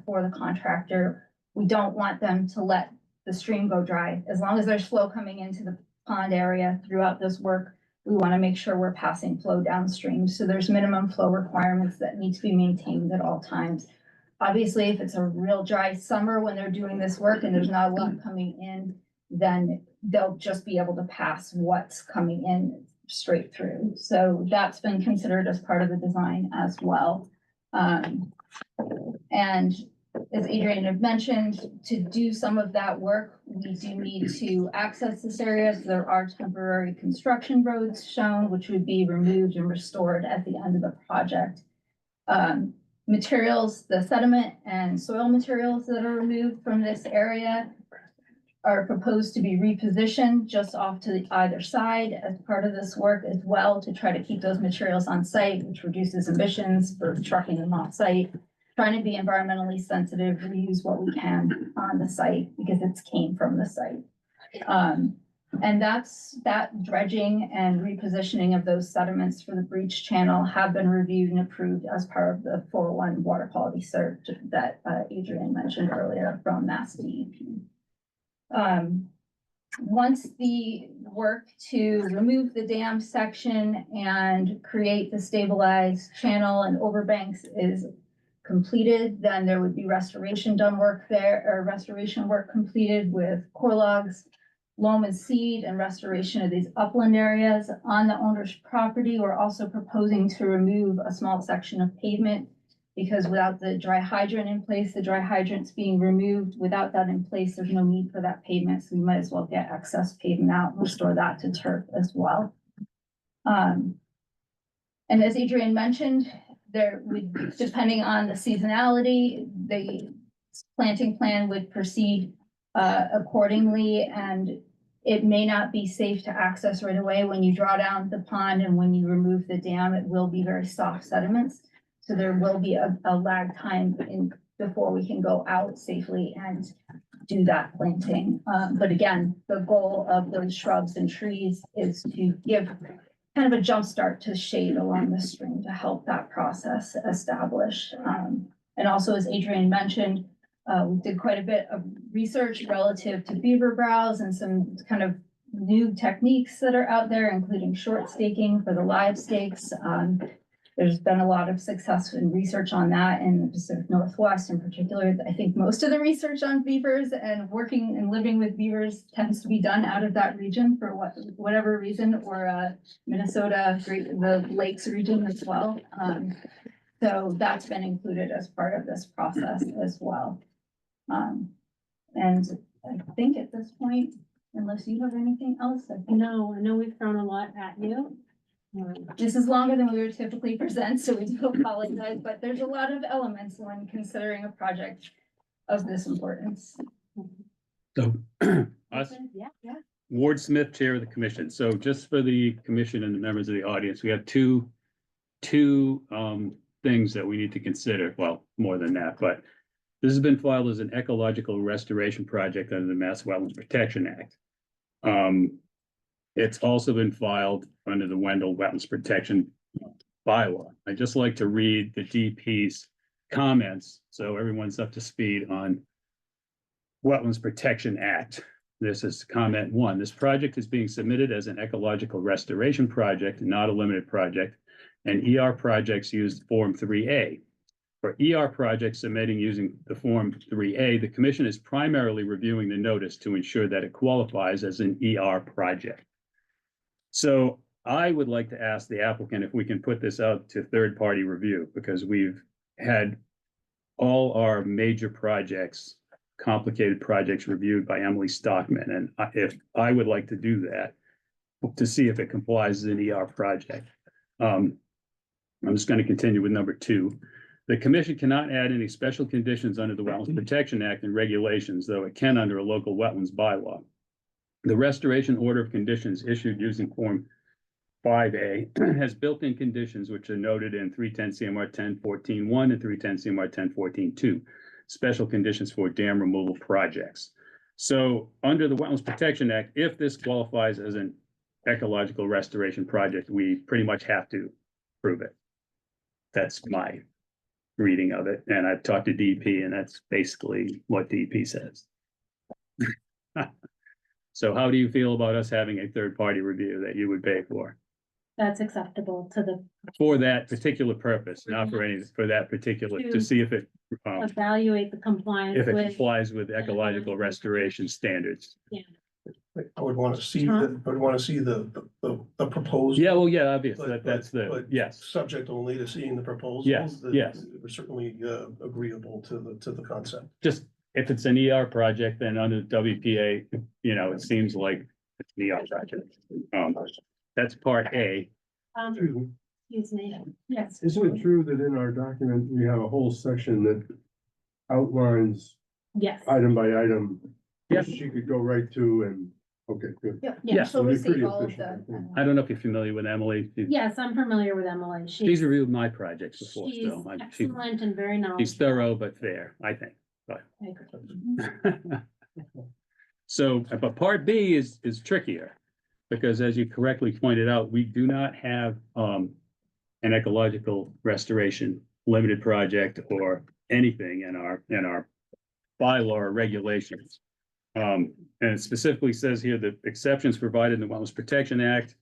for the contractor. We don't want them to let the stream go dry. As long as there's flow coming into the pond area throughout this work, we want to make sure we're passing flow downstream. So there's minimum flow requirements that need to be maintained at all times. Obviously, if it's a real dry summer when they're doing this work and there's not a lot coming in, then they'll just be able to pass what's coming in straight through. So that's been considered as part of the design as well. And as Adrian had mentioned, to do some of that work, we do need to access this area. So there are temporary construction roads shown, which would be removed and restored at the end of the project. Materials, the sediment and soil materials that are removed from this area are proposed to be repositioned just off to the either side as part of this work as well, to try to keep those materials on site, which reduces emissions for trucking them off site. Trying to be environmentally sensitive, reuse what we can on the site because it's came from the site. And that dredging and repositioning of those sediments for the breach channel have been reviewed and approved as part of the 401 water quality cert that Adrian mentioned earlier from Mass DEP. Once the work to remove the dam section and create the stabilized channel and overbanks is completed, then there would be restoration work completed with core logs, loam and seed, and restoration of these upland areas. On the owner's property, we're also proposing to remove a small section of pavement because without the dry hydrant in place, the dry hydrant's being removed. Without that in place, there's no need for that pavement, so we might as well get excess pavement out and restore that to turf as well. And as Adrian mentioned, there would, depending on the seasonality, the planting plan would proceed accordingly, and it may not be safe to access right away when you draw down the pond, and when you remove the dam, it will be very soft sediments. So there will be a lag time before we can go out safely and do that planting. But again, the goal of those shrubs and trees is to give kind of a jump start to shade along the stream to help that process establish. And also, as Adrian mentioned, we did quite a bit of research relative to beaver browse and some kind of new techniques that are out there, including short staking for the live stakes. There's been a lot of success in research on that in the Pacific Northwest in particular. I think most of the research on beavers and working and living with beavers tends to be done out of that region for whatever reason, or Minnesota, the Lakes region as well. So that's been included as part of this process as well. And I think at this point, unless you have anything else, No, I know we've thrown a lot at you. This is longer than we would typically present, so we do apologize, but there's a lot of elements when considering a project of this importance. So, us, Yeah. Ward Smith, Chair of the Commission. So just for the commission and the members of the audience, we have two things that we need to consider. Well, more than that, but this has been filed as an ecological restoration project under the Mass Wetlands Protection Act. It's also been filed under the Wendell Wetlands Protection Bylaw. I'd just like to read the DP's comments, so everyone's up to speed on Wetlands Protection Act. This is comment 1. This project is being submitted as an ecological restoration project, not a limited project, and ER projects use Form 3A. For ER projects submitting using the Form 3A, the commission is primarily reviewing the notice to ensure that it qualifies as an ER project. So I would like to ask the applicant if we can put this out to third-party review, because we've had all our major projects, complicated projects, reviewed by Emily Stockman, and if I would like to do that to see if it complies as an ER project. I'm just going to continue with number 2. The commission cannot add any special conditions under the Wetlands Protection Act and regulations, though it can under a local wetlands bylaw. The restoration order of conditions issued using Form 5A has built-in conditions which are noted in 310 CMR 1014-1 and 310 CMR 1014-2, special conditions for dam removal projects. So under the Wetlands Protection Act, if this qualifies as an ecological restoration project, we pretty much have to prove it. That's my reading of it. And I've talked to DP, and that's basically what DP says. So how do you feel about us having a third-party review that you would pay for? That's acceptable to the, For that particular purpose, not for any, for that particular, to see if it, evaluate the compliance if it with. complies with ecological restoration standards. I would want to see, Huh? I would want to see the proposal. Yeah, well, yeah, obviously, But- that's the, but yes, Subject only to seeing the proposal. Yes, yes. We're certainly agreeable to the concept. just if it's an ER project, then under the WPA, you know, it seems like it's an ER project. That's part A. Excuse me, yes. Isn't it true that in our document, we have a whole section that outlines Yes, item by item? Yep. She could go right to and, okay, good. Yeah. So It'd be receive pretty all of efficient, the. I think. I don't know if you're familiar with Emily. yes, I'm familiar with Emily. She's reviewed my projects before, She's so excellent and very knowledgeable. she's thorough but fair, I think. I agree. So, but part B is tricky,er because as you correctly pointed out, we do not have an ecological restoration limited project or anything in our bylaw or regulations. And it specifically says here that exceptions provided in the Wetlands Protection Act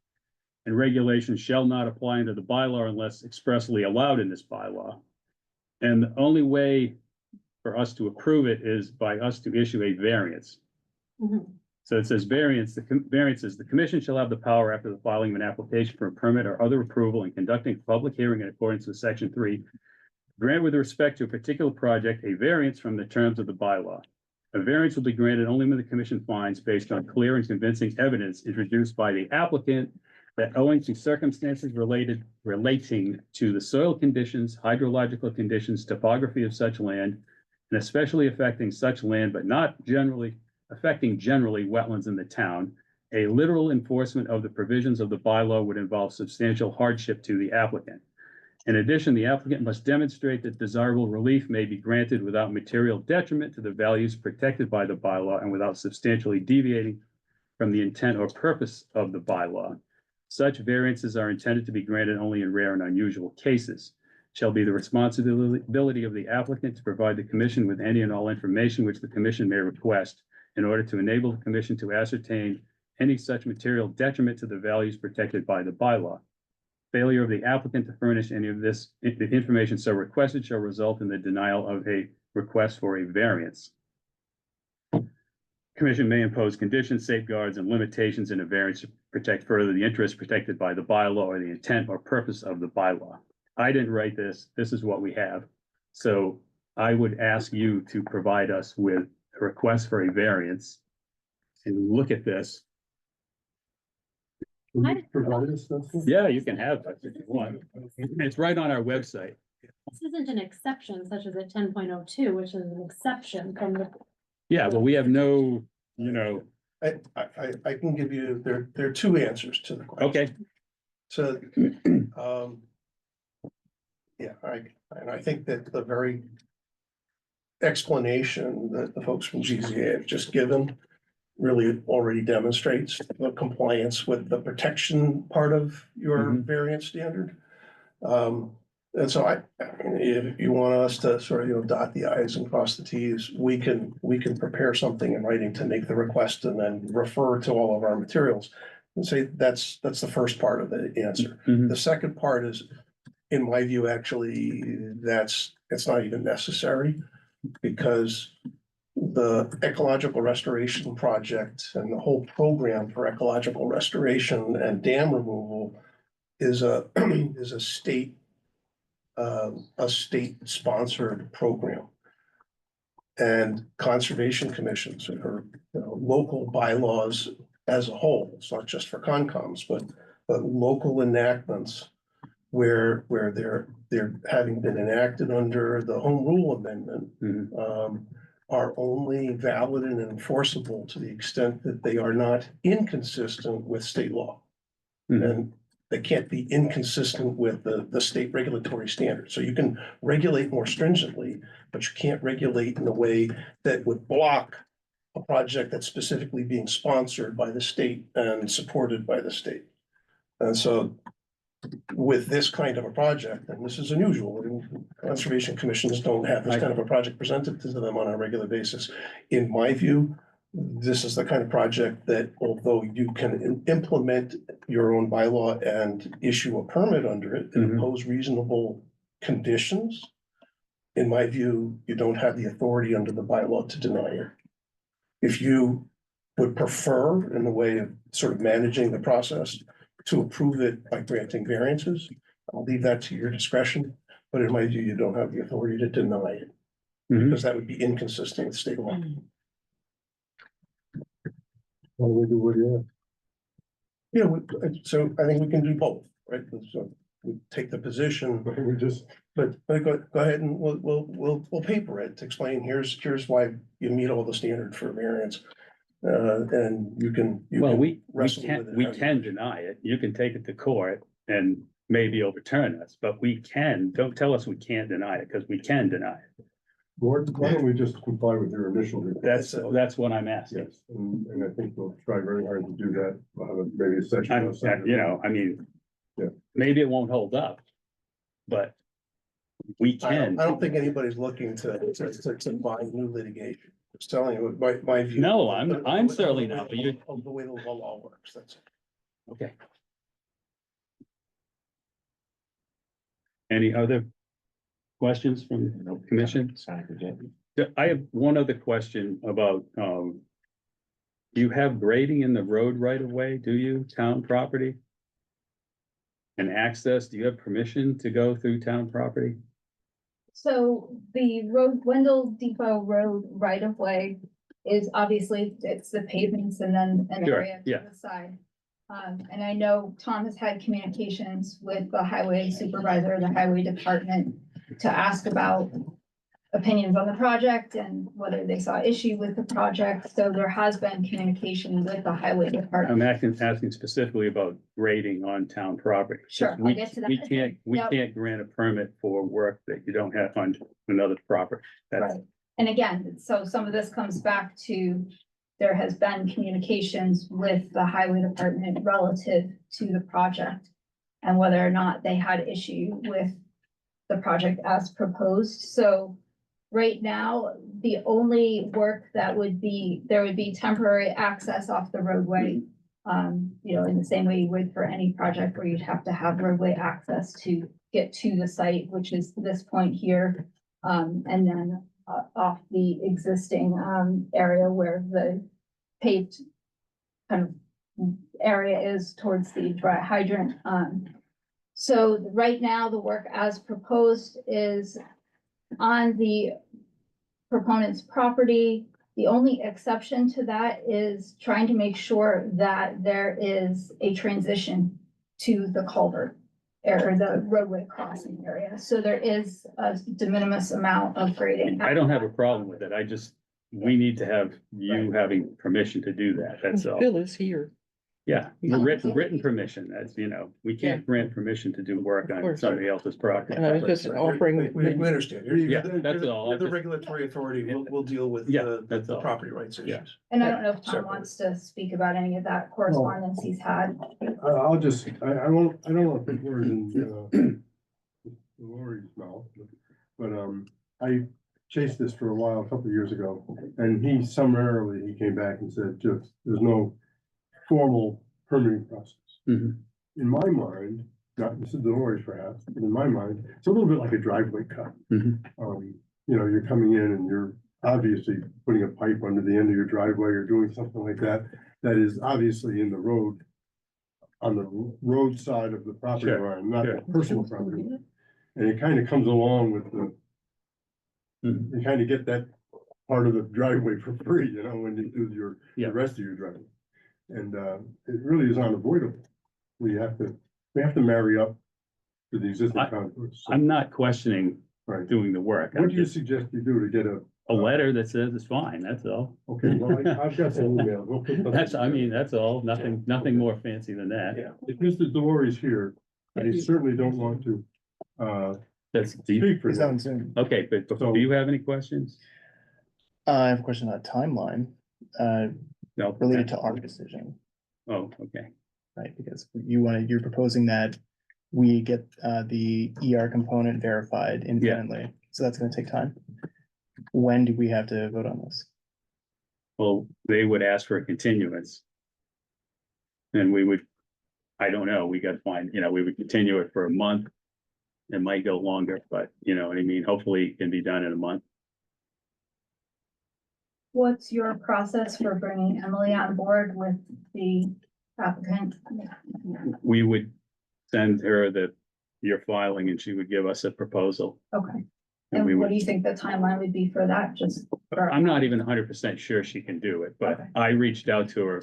and regulations shall not apply under the bylaw unless expressly allowed in this bylaw. And the only way for us to approve it is by us to issue a variance. Mhm. So it says variance, variance is the commission shall have the power after the filing of an application for a permit or other approval and conducting a public hearing in accordance with section 3, grant with respect to a particular project, a variance from the terms of the bylaw. A variance will be granted only when the commission finds, based on clear and convincing evidence introduced by the applicant, that owing to circumstances relating to the soil conditions, hydrological conditions, topography of such land, and especially affecting such land, but not generally affecting wetlands in the town, a literal enforcement of the provisions of the bylaw would involve substantial hardship to the applicant. In addition, the applicant must demonstrate that desirable relief may be granted without material detriment to the values protected by the bylaw and without substantially deviating from the intent or purpose of the bylaw. Such variances are intended to be granted only in rare and unusual cases. Shall be the responsibility of the applicant to provide the commission with any and all information which the commission may request in order to enable the commission to ascertain any such material detriment to the values protected by the bylaw. Failure of the applicant to furnish any of this information so requested shall result in the denial of a request for a variance. Commission may impose conditions, safeguards, and limitations in a variance to protect further the interests protected by the bylaw or the intent or purpose of the bylaw. I didn't write this. This is what we have. So I would ask you to provide us with a request for a variance and look at this Will you provide us that? Yeah, you can have it if you want. It's right on our website. This isn't an exception such as a 10.02, which is an exception from the. Yeah, but we have no, you know, I can give you, there are two answers to the question. okay, So, yeah, and I think that the very explanation that the folks from GZA have just given really already demonstrates the compliance with the protection part of your Mhm. variance standard. And so if you want us to sort of, dot the i's and cross the t's, we can prepare something in writing to make the request and then refer to all of our materials. And say that's the first part of the answer. Mhm. The second part is, in my view, actually, it's not even necessary. Because the ecological restoration project and the whole program for ecological restoration and dam removal is a state sponsored program. And conservation commissions or local bylaws as a whole, it's not just for Concoms, but local enactments where they're having been enacted under the Home Rule Amendment Mhm. are only valid and enforceable to the extent that they are not inconsistent with state law. Mhm. And they can't be inconsistent with the state regulatory standards. So you can regulate more stringently, but you can't regulate in a way that would block a project that's specifically being sponsored by the state and supported by the state. And so with this kind of a project, and this is unusual, and conservation commissions don't have this kind of a project presented to them on a regular basis. In my view, this is the kind of project that although you can implement your own bylaw and issue a permit under it and Mhm. impose reasonable conditions, in my view, you don't have the authority under the bylaw to deny it. If you would prefer in the way of sort of managing the process to approve it by granting variances, I'll leave that to your discretion. But in my view, you don't have the authority to deny it Mhm. because that would be inconsistent with state law. What do we do with you? So I think we can do both, right? So we take the position, We just, but go ahead and we'll paper it to explain, here's why you meet all the standard for variance. And you can. Well, we wrestle with can, it we how you can wish. deny it. You can take it to court and maybe overturn us, but we can, don't tell us we can't deny it, because we can deny it. why don't we just comply with your initial request? That's what I'm asking. Yes, and I think we'll try very hard to do that. We'll have maybe a session. I'm, outside of you it. know, I mean, Yeah. maybe it won't hold up, but we I can. don't think anybody's looking to buy new litigation. Just telling you my view. No, of- I'm of- certainly of the way not, but the- you- Of the way the law works, that's it. Okay. Any other questions from the commission? Yeah, I have one other question about, you have grading in the road right of way, do you, town property? And access, do you have permission to go through town property? So the road, Wendell Depot Road right of way is obviously, it's the pavements and then an Sure, area to yeah. the side. And I know Tom has had communications with the highway supervisor, the highway department, to ask about opinions on the project and whether they saw issue with the project. So there has been communication with the highway department. I'm asking specifically about grading on town property. Sure, I'll We, get to that. we Yep. can't grant a permit for work that you don't have on another property. That's, Right. And again, so some of this comes back to, there has been communications with the highway department relative to the project. And whether or not they had issue with the project as proposed. So right now, the only work that would be, there would be temporary access off the roadway. In the same way you would for any project where you'd have to have roadway access to get to the site, which is this point here. And then off the existing area where the paved kind of area is towards the dry hydrant. So right now, the work as proposed is on the proponent's property The only exception to that is trying to make sure that there is a transition to the culvert or the roadway crossing area. So there is a de minimis amount of grading. I don't have a problem with it. We need to have you having permission to do that. That's all. Phil is here. Yeah, written permission. That's, we can't grant permission to do work Of on course. somebody else's property. And I was just offering. We understand. You're- Yeah, you're the- that's all. you're the regulatory authority. We'll deal with Yeah, the that's all. property rights Yeah. issues. And I don't know if Tom Separate. wants to speak about any of that correspondence he's had. I'll just, I don't want to put words in, Lori's mouth, but, I chased this for a while, a couple of years ago, and he came back and said, just, there's no formal permitting process. Mhm. In my mind, not, this is the Lori's perhaps, but in my mind, it's a little bit like a driveway cut. Mhm. You're coming in and you're obviously putting a pipe under the end of your driveway or doing something like that, that is obviously in the road, on the road side of the property Sure, line, not the sure. personal property line. And it kind of comes along with you kind of get that part of the driveway for free, when you do Yeah. the rest of your driveway. And, it really is unavoidable. We have to marry up to the existing contours. So, I'm not questioning right. doing the work. What I'm do you just, suggest you do to get a letter that says it's fine, that's all. okay, well, I've got some email. We'll put something That's all. Nothing more fancy than that. Yeah. If Mr. Delory is here, I certainly don't want to, That's deep. speak for He's on him. Zoom. Okay, but do you have any questions? I have a question on timeline, No. related to our decision, Oh, okay. right? Because you're proposing that we get, the ER component verified independently, so that's gonna take time. When do we have to vote on this? Well, they would ask for a continuance. And we would, I don't know, we got to find, we would continue it for a month. It might go longer, but you know what I mean? Hopefully it can be done in a month. What's your process for bringing Emily on board with the applicant? We would send her your filing and she would give us a proposal. Okay, And we and what do would, you think the timeline would be for that? Just. for- I'm not even 100% sure she can do it, but Okay. I reached out to her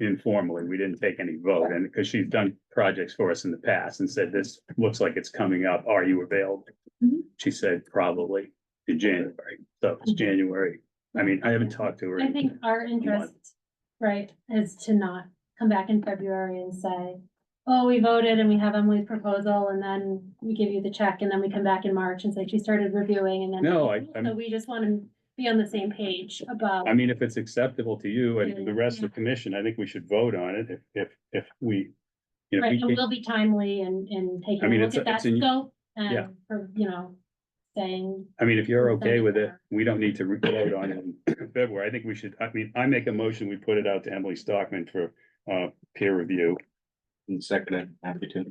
informally. We didn't take any vote, and because she's done projects for us in the past and said, this looks like it's coming up. Are you available? Mhm. She said probably in January. So it's January. I mean, I haven't talked to her. I in- think our interest, right, is to not come back in February and say, oh, we voted and we have Emily's proposal, and then we give you the check, and then we come back in March and say she started reviewing, and then. No, So we just want to be on the same page about. I mean, if it's acceptable to you and the rest of Yeah. the commission, I think we should vote on it if we, Right, we and can't- we'll be timely in taking I a mean, look at that it's in- scope yeah. and, for, saying, I mean, if you're We'll send okay it with to it, her. we don't need to vote on it in February. I think we should, I make a motion, we put it out to Emily Stockman for peer review. And second, happy to.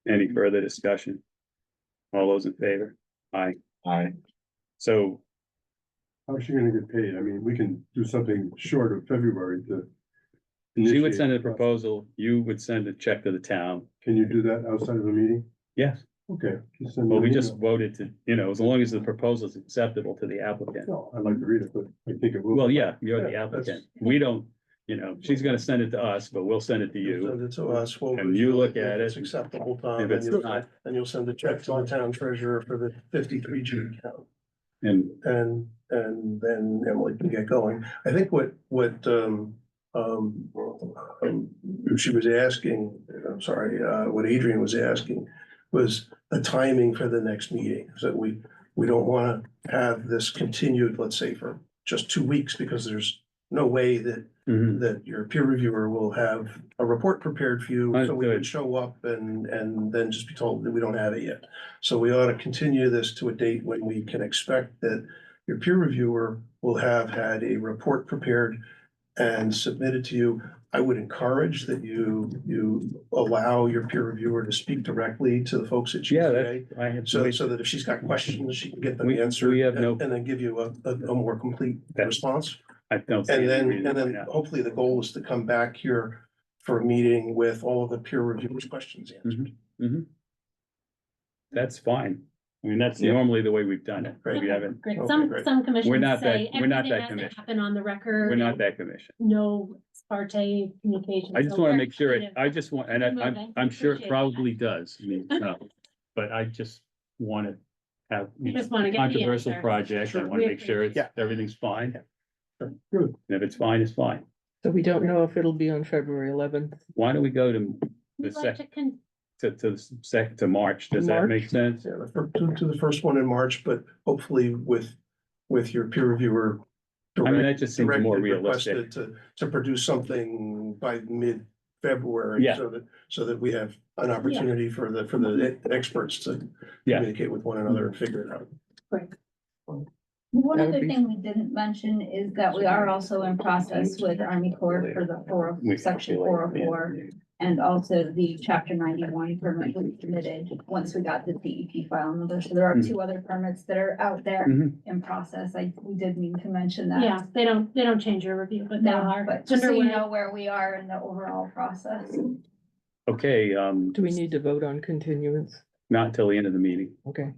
Any further discussion? All those in favor? Aye. Aye. So How's she gonna get paid? I mean, we can do something short of February to. she would initiate send a the process. proposal, you would send a check to the town. Can you do that outside of the meeting? Yes, Okay. Just send me well, we an just email. voted to, as long as the proposal is acceptable to the applicant. No, I'd like to read it, but I think it will. Well, yeah, you're the Yeah, applicant. We don't, she's gonna send it to us, but we'll send it to You'll you. Send it to us. We'll And you review look it. at If it's it. acceptable, Tom, If it's not, and you'll send a check to the town treasurer for the 53G account. and And then Emily can get going. I think what she was asking, I'm sorry, what Adrian was asking was a timing for the next meeting. So we don't want to have this continued, let's say, for just 2 weeks, because there's no way that Mhm. that your peer reviewer will have a report prepared for you, so we Understood. would show up and then just be told that we don't have it yet. So we ought to continue this to a date when we can expect that your peer reviewer will have had a report prepared and submitted to you. I would encourage that you allow your peer reviewer to speak directly to the folks at yeah, GZA. that's, I have. So that if she's got questions, she can get them We answered have no- and then give you a more complete That- response. I don't see And any then, reason and why then not. hopefully the goal is to come back here for a meeting with all of the peer reviewers' questions answered. That's fine. I mean, that's Yeah. normally the way we've done it. Right. We haven't, Great. Okay, Some, great. some commissions We're not say that- we're not everything that has to commission. happen on the record. we're not and that commission. No parte communication. I just So want to we're make sure, kind of- I just want, and Moving. I'm sure it Appreciate probably does, I mean, no. But I just want to have, you know, Just wanna a get the controversial answer. project. I Sure. want to make sure Yeah. everything's fine. Good. And if it's fine, it's fine. So we don't know if it'll be on February 11th. Why don't we go to the We'd like second, to March? Does that March? make sense? Yeah, to the first one in March, but hopefully with your peer reviewer. I mean, that just seems more directly realistic. requested to produce something by mid-February. Yeah. So that we have an opportunity for the experts to Yeah. communicate with one another and figure it out. One That would other be- thing we didn't mention is that we are also in process with Army Corps for the section 404. And also the chapter 91 permit we submitted once we got the DEP file number. So there are two other permits that are out there Mhm. in process. We did need to mention that. Yeah, they don't change your review, but they No, are. but just so you underway. know where we are in the overall process. Okay, Do we need to vote on continuance? not until the end of the meeting. Okay.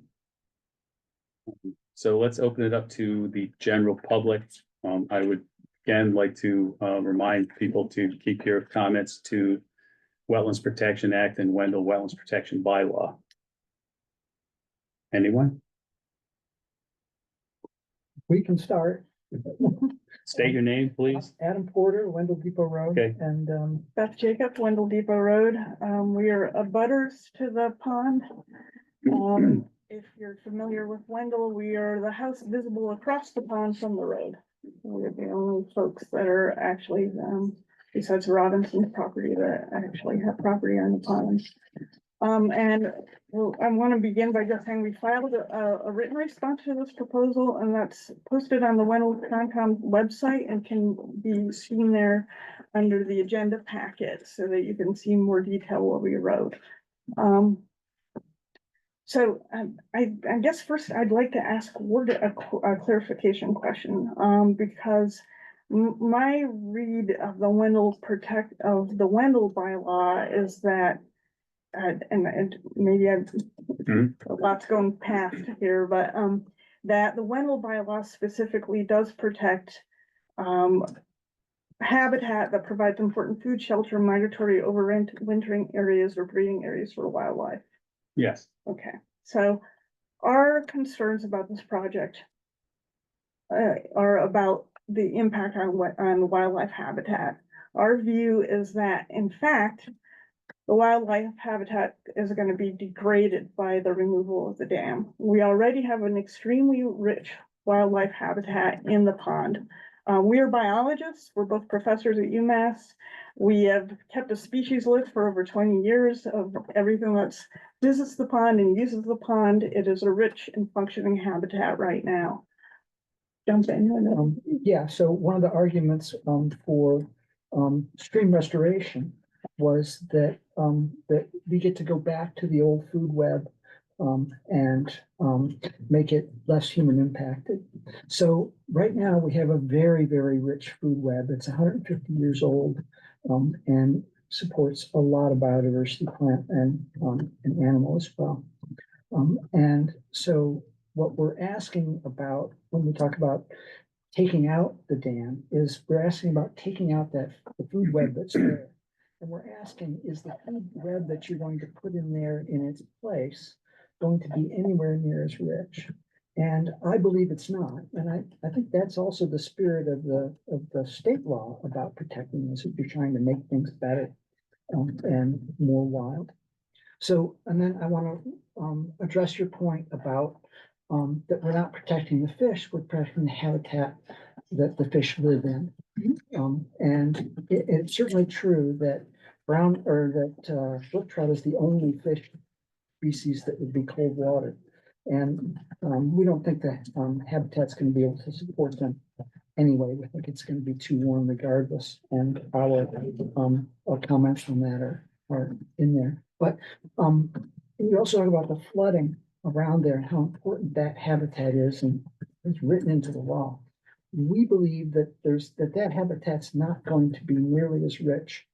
So let's open it up to the general public. I would again like to remind people to keep your comments to Wetlands Protection Act and Wendell Wetlands Protection Bylaw. Anyone? We can start. State your name, please. Adam Porter, Wendell Depot Road. Okay. And, Beth Jacob, Wendell Depot Road. We are abutters to the pond. If you're familiar with Wendell, we are the house visible across the pond from the road. We're the only folks that are actually, besides Robinson's property, that actually have property on the pond. And well, I want to begin by just saying we filed a written response to this proposal, and that's posted on the Wendell Concom website and can be seen there under the agenda packet so that you can see more detail what we wrote. So I guess first I'd like to ask Ward a clarification question, because my read of the Wendell bylaw is that, and maybe I've a lot's going past here, but that the Wendell bylaw specifically does protect habitat that provides important food, shelter, migratory, overwintering areas or breeding areas for wildlife. Yes. Okay, so our concerns about this project are about the impact on wildlife habitat. Our view is that, in fact, the wildlife habitat is going to be degraded by the removal of the dam. We already have an extremely rich wildlife habitat in the pond. We are biologists. We're both professors at UMass. We have kept a species list for over 20 years of everything that's visits the pond and uses the pond. It is a rich and functioning habitat right now. Jump in. yeah, so one of the arguments, for, stream restoration was that, that we get to go back to the old food web, and make it less human impacted. So right now we have a very, very rich food web. It's 150 years old, and supports a lot of biodiversity, plant and animal as well. And so what we're asking about when we talk about taking out the dam is we're asking about taking out the food web that's there. And we're asking, is the food web that you're going to put in there in its place going to be anywhere near as rich? And I believe it's not. And I think that's also the spirit of the state law about protecting this, if you're trying to make things better and more wild. So, and then I want to address your point about that we're not protecting the fish, we're protecting the habitat that the fish live in. And it's certainly true that brown brook trout is the only fish species that would be cold water. And we don't think that habitat's going to be able to support them anyway. We think it's going to be too warm regardless. And our comments on that are in there. But you also talk about the flooding around there and how important that habitat is, and it's written into the law. We believe that that habitat's not going to be nearly as rich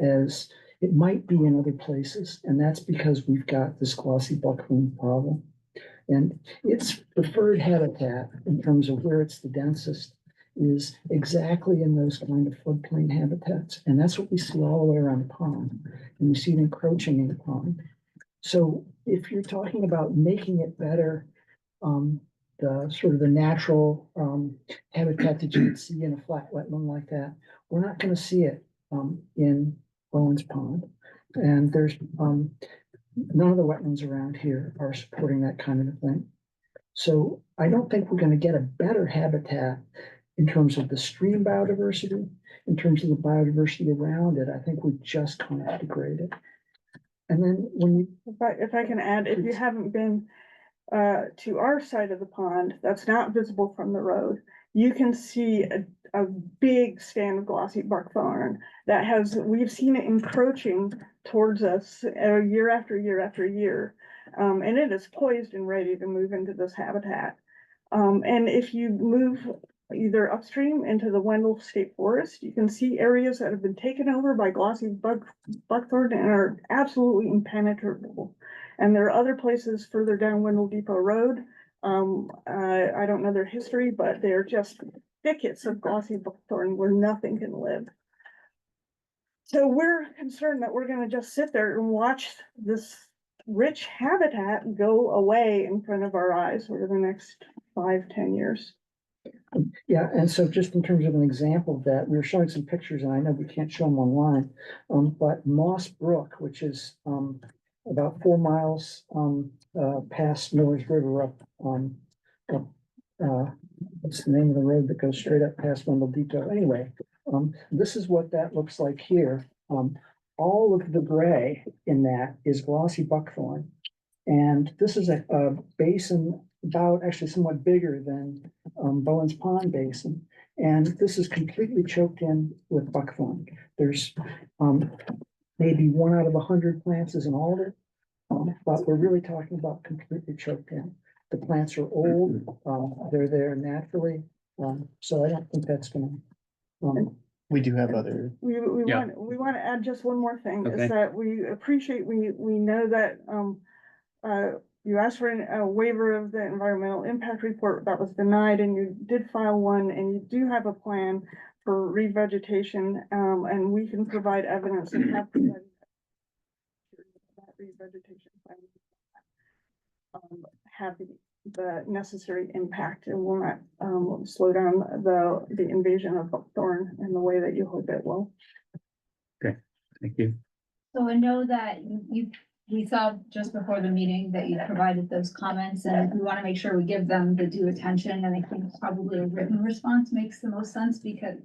as it might be in other places, and that's because we've got this glossy buckling problem. And its preferred habitat in terms of where it's the densest is exactly in those kind of floodplain habitats. And that's what we see all the way around the pond. And we see it encroaching in the pond. So if you're talking about making it better, the sort of the natural habitat that you would see in a flat wetland like that, we're not going to see it in Bowen's Pond. And there's none of the wetlands around here are supporting that kind of a thing. So I don't think we're going to get a better habitat in terms of the stream biodiversity, in terms of the biodiversity around it. I think we just kind of degrade it. And then when you, If I can add, if you haven't been to our side of the pond, that's not visible from the road, you can see a big stand of glossy buckthorn that we've seen it encroaching towards us year after year after year. And it is poised and ready to move into this habitat. And if you move either upstream into the Wendell State Forest, you can see areas that have been taken over by glossy buckthorn and are absolutely impenetrable. And there are other places further down Wendell Depot Road. I don't know their history, but they're just thickets of glossy buckthorn where nothing can live. So we're concerned that we're gonna just sit there and watch this rich habitat go away in front of our eyes over the next 5-10 years. yeah, and so just in terms of an example of that, we were showing some pictures, and I know we can't show them online, but Moss Brook, which is about 4 miles past Miller's River up what's the name of the road that goes straight up past Wendell Depot? Anyway, this is what that looks like here. All of the gray in that is glossy buckthorn. And this is a basin about actually somewhat bigger than Bowen's Pond Basin. And this is completely choked in with buckthorn. There's maybe 1 out of 100 plants is an alder, but we're really talking about completely choked in. The plants are old, they're there naturally, so I don't think that's gonna. We do have other, We Yeah. want to add just one more thing, Okay. is that we appreciate, we know that you asked for a waiver of the environmental impact report that was denied, and you did file one, and you do have a plan for revegetation, and we can provide evidence and have provided that revegetation plan have the necessary impact and will not slow down the invasion of buckthorn in the way that you hope it will. Thank you. So I know that we saw just before the meeting that you provided those comments, and we want to make sure we give them the due attention. And I think probably a written response makes the most sense, because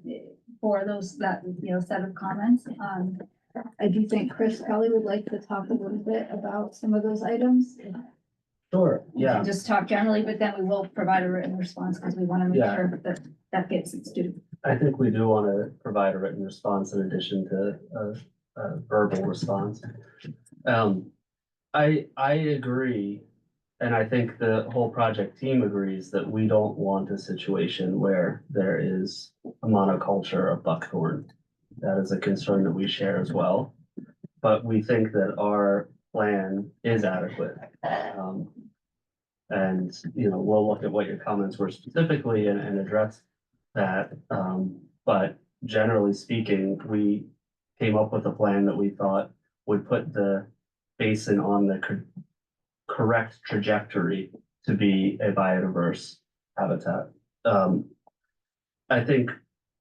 for that set of comments, I do think Chris Kelly would like to talk a little bit about some of those items. Sure, We can just talk generally, but then we will provide a written response because we want to make Yeah. sure that gets its due. I think we do want to provide a written response in addition to a verbal response. I agree, and I think the whole project team agrees that we don't want a situation where there is a monoculture of buckthorn. That is a concern that we share as well, but we think that our plan is adequate. And, we'll look at what your comments were specifically and address that. But generally speaking, we came up with a plan that we thought would put the basin on the correct trajectory to be a biodiverse habitat. I think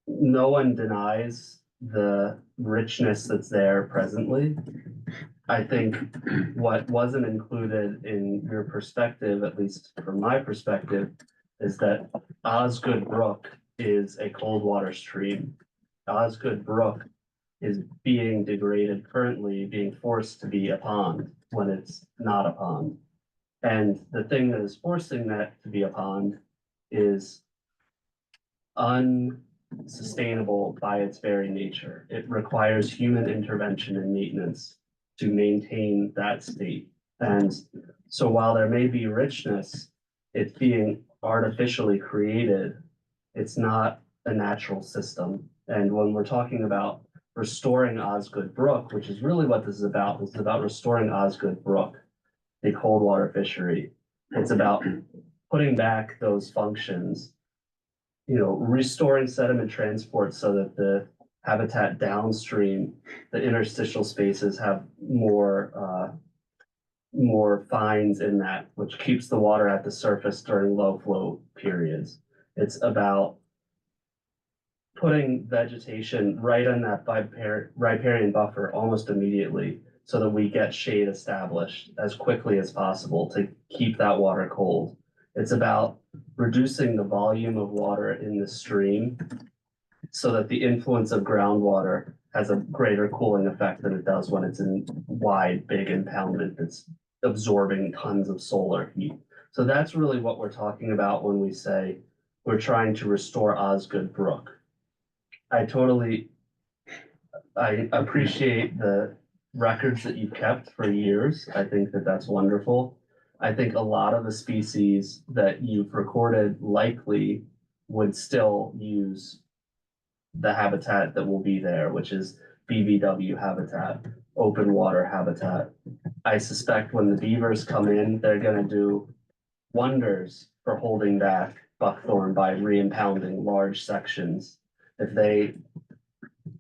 no one denies the richness that's there presently. I think what wasn't included in your perspective, at least from my perspective, is that Osgood Brook is a cold water stream. Osgood Brook is being degraded currently, being forced to be a pond when it's not a pond. And the thing that is forcing that to be a pond is unsustainable by its very nature. It requires human intervention and maintenance to maintain that state. And so while there may be richness, it's being artificially created. It's not a natural system. And when we're talking about restoring Osgood Brook, which is really what this is about restoring Osgood Brook, a cold water fishery. It's about putting back those functions, restoring sediment transport so that the habitat downstream, the interstitial spaces have more fines in that, which keeps the water at the surface during low flow periods. It's about putting vegetation right on that riparian buffer almost immediately so that we get shade established as quickly as possible to keep that water cold. It's about reducing the volume of water in the stream so that the influence of groundwater has a greater cooling effect than it does when it's in wide, big impoundment that's absorbing tons of solar heat. So that's really what we're talking about when we say we're trying to restore Osgood Brook. I appreciate the records that you've kept for years. I think that that's wonderful. I think a lot of the species that you've recorded likely would still use the habitat that will be there, which is BVW habitat, open water habitat. I suspect when the beavers come in, they're gonna do wonders for holding back buckthorn by re-impounding large sections. If they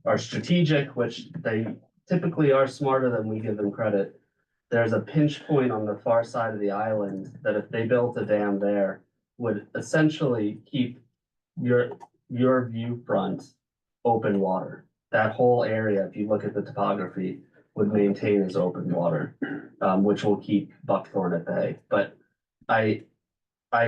are strategic, which they typically are smarter than we give them credit, there's a pinch point on the far side of the island that if they built a dam there, would essentially keep your viewfront open water. That whole area, if you look at the topography, would maintain as open water, which will keep buckthorn at bay. But I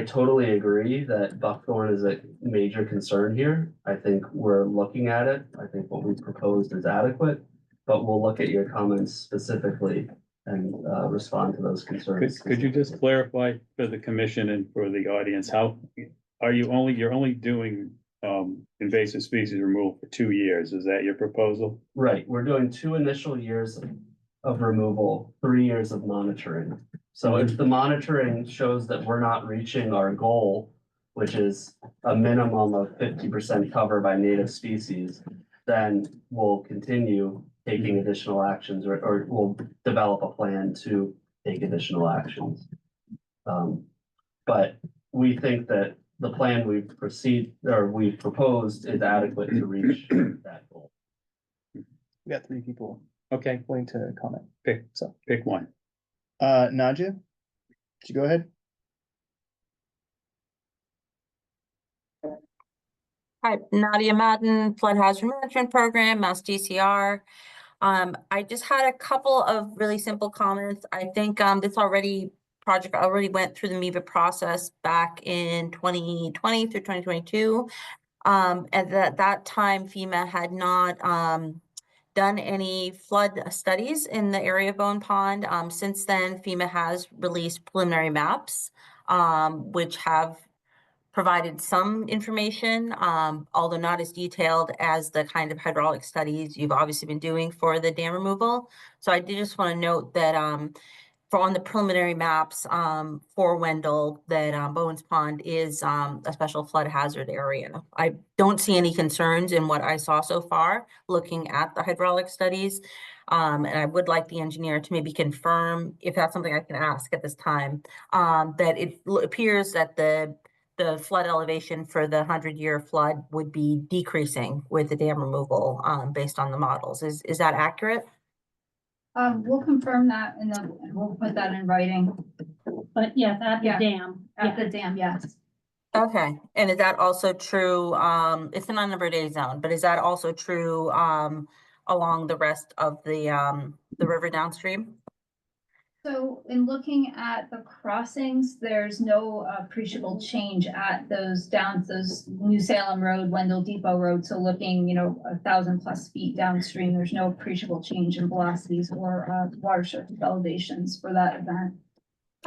totally agree that buckthorn is a major concern here. I think we're looking at it. I think what we've proposed is adequate, but we'll look at your comments specifically and respond to those concerns. Could you just clarify for the commission and for the audience, how are you're only doing invasive species removal for 2 years? Is that your proposal? Right, we're doing 2 initial years of removal, 3 years of monitoring. So if the monitoring shows that we're not reaching our goal, which is a minimum of 50% cover by native species, then we'll continue taking additional actions or we'll develop a plan to take additional actions. But we think that the plan we've proposed is adequate to reach that goal. We got 3 people Okay, waiting to comment. pick one. Nadia, could you go ahead? Hi, Nadia Madden, Flood Hazard Management Program, Mass DCR. I just had a couple of really simple comments. I think this project already went through the MEVA process back in 2020 through 2022. At that time, FEMA had not done any flood studies in the area of Bowen Pond. Since then, FEMA has released preliminary maps, which have provided some information, although not as detailed as the kind of hydraulic studies you've obviously been doing for the dam removal. So I did just want to note that on the preliminary maps for Wendell, that Bowen's Pond is a special flood hazard area. I don't see any concerns in what I saw so far, looking at the hydraulic studies. And I would like the engineer to maybe confirm, if that's something I can ask at this time, that it appears that the flood elevation for the 100-year flood would be decreasing with the dam removal based on the models. Is that accurate? We'll confirm that and then we'll put that in writing But yes, at the Yeah. dam. at the dam, yes. Okay, and is that also true, it's an unnumbered A zone, but is that also true along the rest of the river downstream? So in looking at the crossings, there's no appreciable change at those New Salem Road, Wendell Depot Road. So looking, 1,000+ feet downstream, there's no appreciable change in velocities or water surface elevations for that event.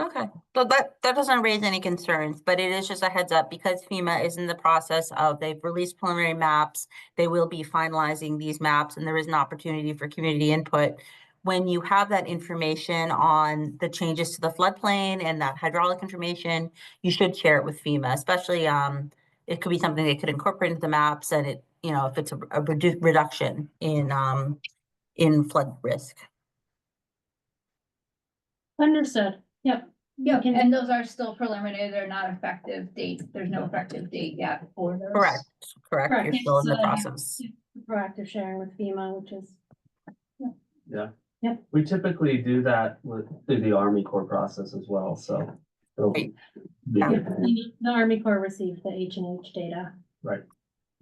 Okay, so that doesn't raise any concerns, but it is just a heads up because FEMA is in the process of, they've released preliminary maps. They will be finalizing these maps and there is an opportunity for community input. When you have that information on the changes to the floodplain and that hydraulic information, you should share it with FEMA, especially it could be something they could incorporate into the maps and it, if it's a reduction in flood risk. Understood. Yep. Yeah, can- and those are still preliminary, they're not effective dates, there's no effective date yet for those. Correct, correct. You're Correct, still in the so, process. Proactive sharing with FEMA, which is. Yeah. Yep. We typically do that through the Army Corps process as well, so. it'll Right. be Yeah. good. The Army Corps received the H&H data. Right.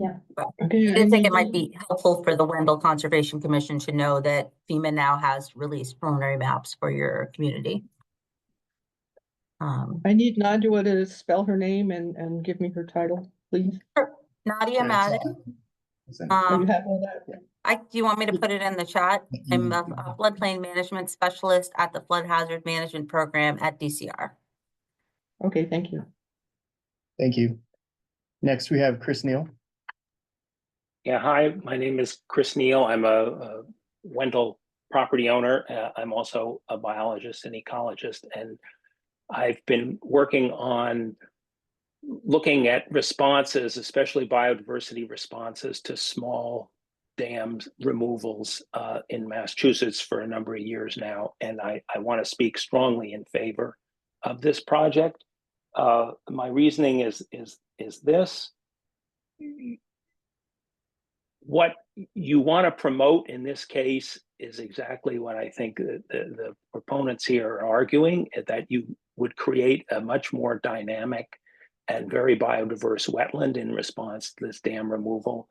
Okay. I did think it might be helpful for the Wendell Conservation Commission to know that FEMA now has released preliminary maps for your community. I need Nadia to spell her name and give me her title, please. Nadia Madden. Oh, you have all that? Do you want me to put it in the chat? I'm a floodplain management specialist at the Flood Hazard Management Program at DCR. Okay, thank you. Thank you. Next, we have Chris Neal. Yeah, hi, my name is Chris Neal. I'm a Wendell property owner. I'm also a biologist and ecologist, and I've been working on looking at responses, especially biodiversity responses to small dams removals in Massachusetts for a number of years now. And I want to speak strongly in favor of this project. My reasoning is this. What you want to promote in this case is exactly what I think the proponents here are arguing, that you would create a much more dynamic and very biodiverse wetland in response to this dam removal.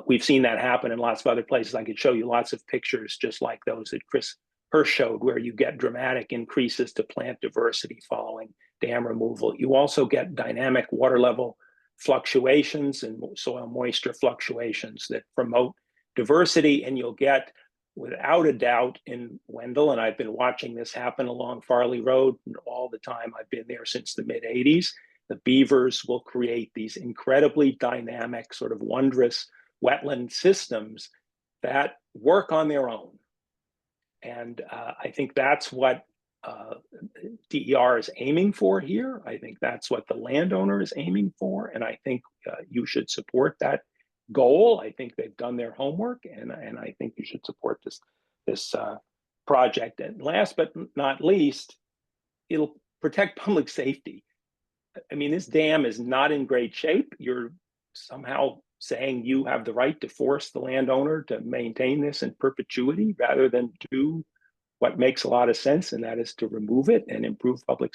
We've seen that happen in lots of other places. I could show you lots of pictures just like those that Chris Hirsch showed, where you get dramatic increases to plant diversity following dam removal. You also get dynamic water level fluctuations and soil moisture fluctuations that promote diversity, and you'll get, without a doubt, in Wendell, and I've been watching this happen along Farley Road all the time. I've been there since the mid-'80s. The beavers will create these incredibly dynamic, sort of wondrous wetland systems that work on their own. And I think that's what DER is aiming for here. I think that's what the landowner is aiming for. And I think you should support that goal. I think they've done their homework, and I think you should support this project. And last but not least, it'll protect public safety. I mean, this dam is not in great shape. You're somehow saying you have the right to force the landowner to maintain this in perpetuity rather than do what makes a lot of sense, and that is to remove it and improve public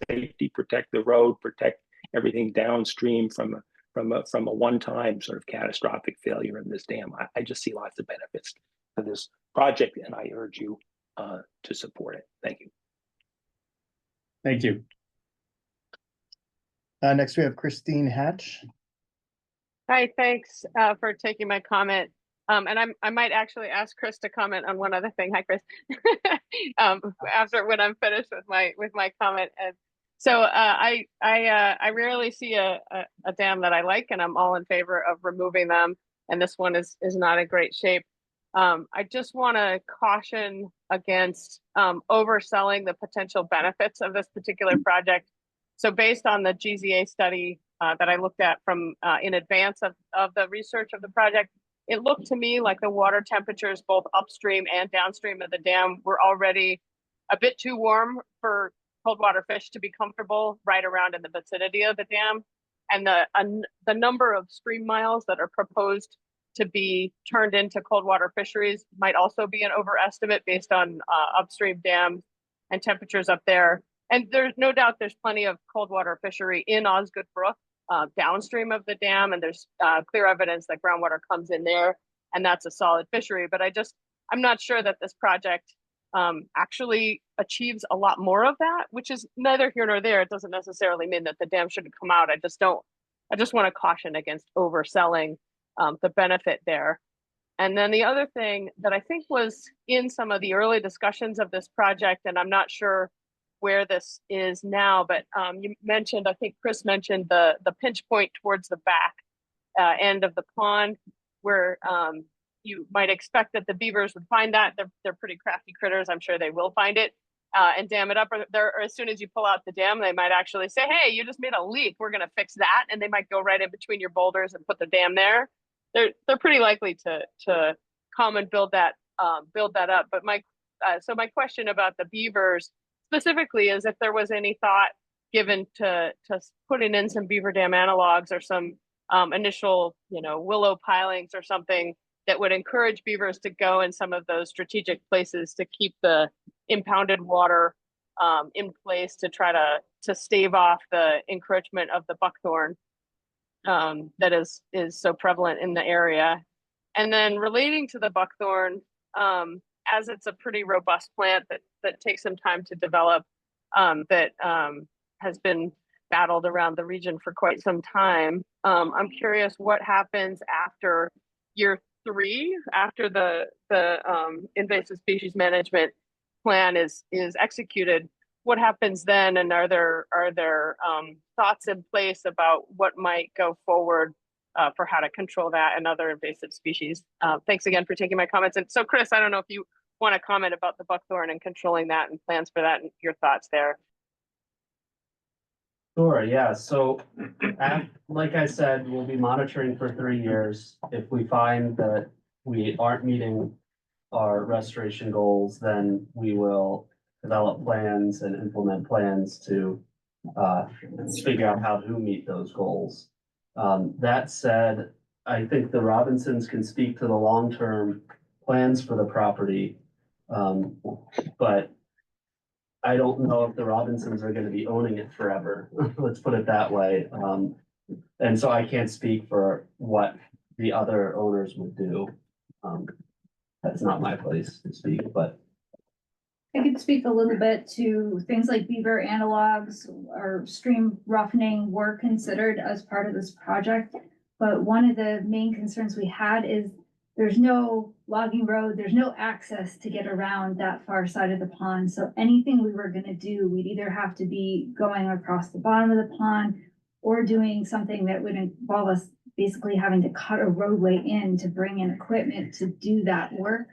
safety, protect the road, protect everything downstream from a one-time sort of catastrophic failure in this dam. I just see lots of benefits to this project, and I urge you to support it. Thank you. Thank you. Next, we have Christine Hatch. Hi, thanks for taking my comment. And I might actually ask Chris to comment on one other thing. Hi, Chris. After when I'm finished with my comment. And so I rarely see a dam that I like, and I'm all in favor of removing them. And this one is not in great shape. I just want to caution against overselling the potential benefits of this particular project. So based on the GZA study that I looked at from in advance of the research of the project, it looked to me like the water temperatures both upstream and downstream of the dam were already a bit too warm for cold water fish to be comfortable right around in the vicinity of the dam. And the number of stream miles that are proposed to be turned into cold water fisheries might also be an overestimate based on upstream dams and temperatures up there. And there's no doubt there's plenty of cold water fishery in Osgood Brook downstream of the dam, and there's clear evidence that groundwater comes in there, and that's a solid fishery. But I'm not sure that this project actually achieves a lot more of that, which is neither here nor there. It doesn't necessarily mean that the dam shouldn't come out. I just want to caution against overselling the benefit there. And then the other thing that I think was in some of the early discussions of this project, and I'm not sure where this is now, but you mentioned, I think Chris mentioned the pinch point towards the back end of the pond, where you might expect that the beavers would find that. They're pretty crafty critters. I'm sure they will find it and dam it up. Or as soon as you pull out the dam, they might actually say, "Hey, you just made a leak. We're going to fix that," and they might go right in between your boulders and put the dam there. They're pretty likely to come and build that up. But my question about the beavers, specifically is if there was any thought given to putting in some beaver dam analogs or some initial, willow pilings or something that would encourage beavers to go in some of those strategic places to keep the impounded water in place to try to stave off the encroachment of the buckthorn that is so prevalent in the area. And then relating to the buckthorn, as it's a pretty robust plant that takes some time to develop, that has been battled around the region for quite some time. I'm curious what happens after year 3, after the invasive species management plan is executed. What happens then, and are there thoughts in place about what might go forward for how to control that and other invasive species? Thanks again for taking my comments. And so, Chris, I don't know if you want to comment about the buckthorn and controlling that and plans for that and your thoughts there. Sure, yeah. So like I said, we'll be monitoring for 3 years. If we find that we aren't meeting our restoration goals, then we will develop plans and implement plans to figure out how to meet those goals. That said, I think the Robinsons can speak to the long-term plans for the property. But I don't know if the Robinsons are going to be owning it forever. Let's put it that way. And so I can't speak for what the other owners would do. That's not my place to speak, but. I could speak a little bit to things like beaver analogs or stream roughening were considered as part of this project. But one of the main concerns we had is there's no logging road, there's no access to get around that far side of the pond. So anything we were gonna do, we'd either have to be going across the bottom of the pond or doing something that would involve us basically having to cut a roadway in to bring in equipment to do that work.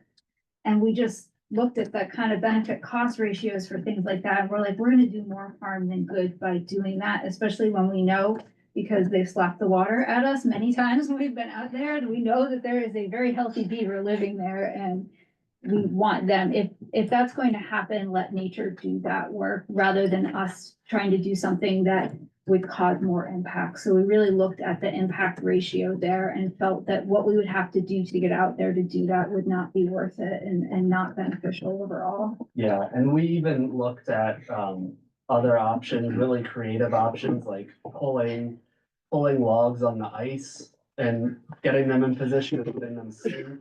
And we just looked at the kind of benefit cost ratios for things like that. And we're like, we're gonna do more harm than good by doing that, especially when we know, because they've slapped the water at us many times when we've been out there, and we know that there is a very healthy beaver living there, and we want them, if that's going to happen, let nature do that work rather than us trying to do something that would cause more impact. So we really looked at the impact ratio there and felt that what we would have to do to get out there to do that would not be worth it and not beneficial overall. Yeah, and we even looked at other options, really creative options like pulling logs on the ice and getting them in position of putting them sink,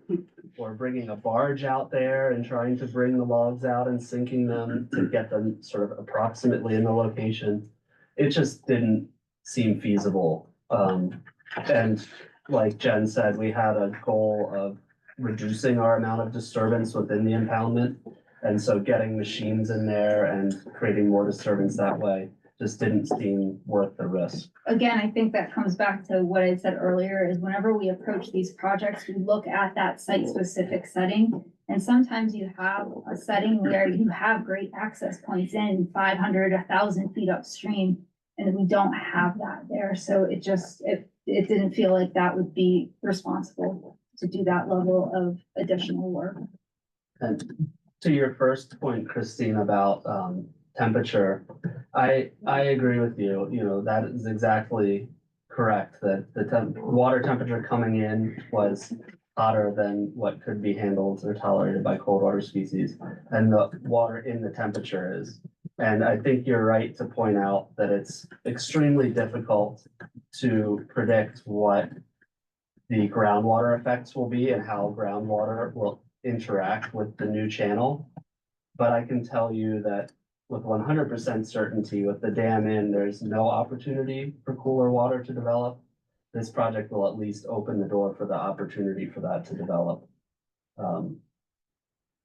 or bringing a barge out there and trying to bring the logs out and sinking them to get them sort of approximately in the location. It just didn't seem feasible. And like Jen said, we had a goal of reducing our amount of disturbance within the impoundment. And so getting machines in there and creating more disturbance that way just didn't seem worth the risk. Again, I think that comes back to what I said earlier, is whenever we approach these projects, we look at that site-specific setting. And sometimes you have a setting where you have great access points in 500, 1,000 feet upstream, and we don't have that there. So it didn't feel like that would be responsible to do that level of additional work. And to your first point, Christine, about temperature, I agree with you. You know, that is exactly correct, that the water temperature coming in was hotter than what could be handled or tolerated by cold water species, and the water in the temperature is. And I think you're right to point out that it's extremely difficult to predict what the groundwater effects will be and how groundwater will interact with the new channel. But I can tell you that with 100% certainty, with the dam in, there's no opportunity for cooler water to develop. This project will at least open the door for the opportunity for that to develop.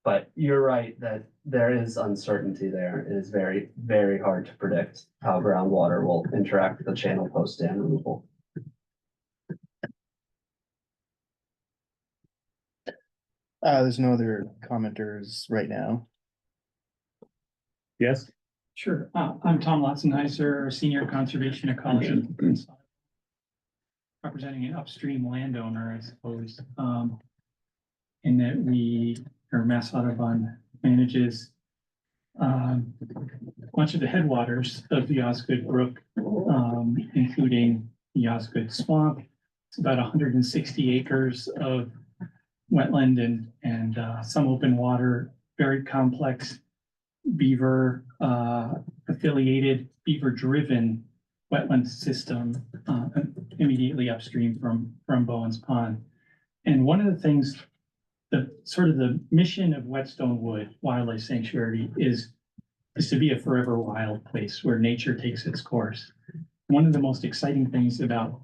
But you're right that there is uncertainty there. It is very, very hard to predict how groundwater will interact with the channel post-dam removal. There's no other commenters right now. Yes, Sure. I'm Tom Lotzenheiser, Senior Conservation Ecologist, representing an upstream landowner, I suppose, in that Mass Audubon manages a bunch of the headwaters of the Osgood Brook, including the Osgood Swamp. It's about 160 acres of wetland and some open water, very complex beaver affiliated, beaver driven wetland system immediately upstream from Bowen's Pond. And one of the things, the sort of the mission of Whetstone Wood Wildlife Sanctuary is to be a forever wild place where nature takes its course. One of the most exciting things about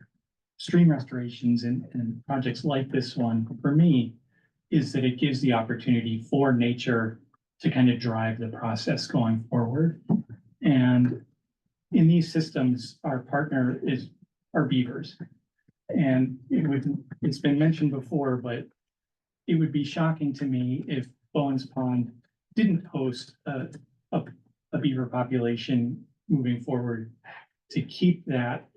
stream restorations and projects like this one, for me, is that it gives the opportunity for nature to kind of drive the process going forward. And in these systems, our partner are beavers. And it's been mentioned before, but it would be shocking to me if Bowen's Pond didn't host a beaver population moving forward to keep that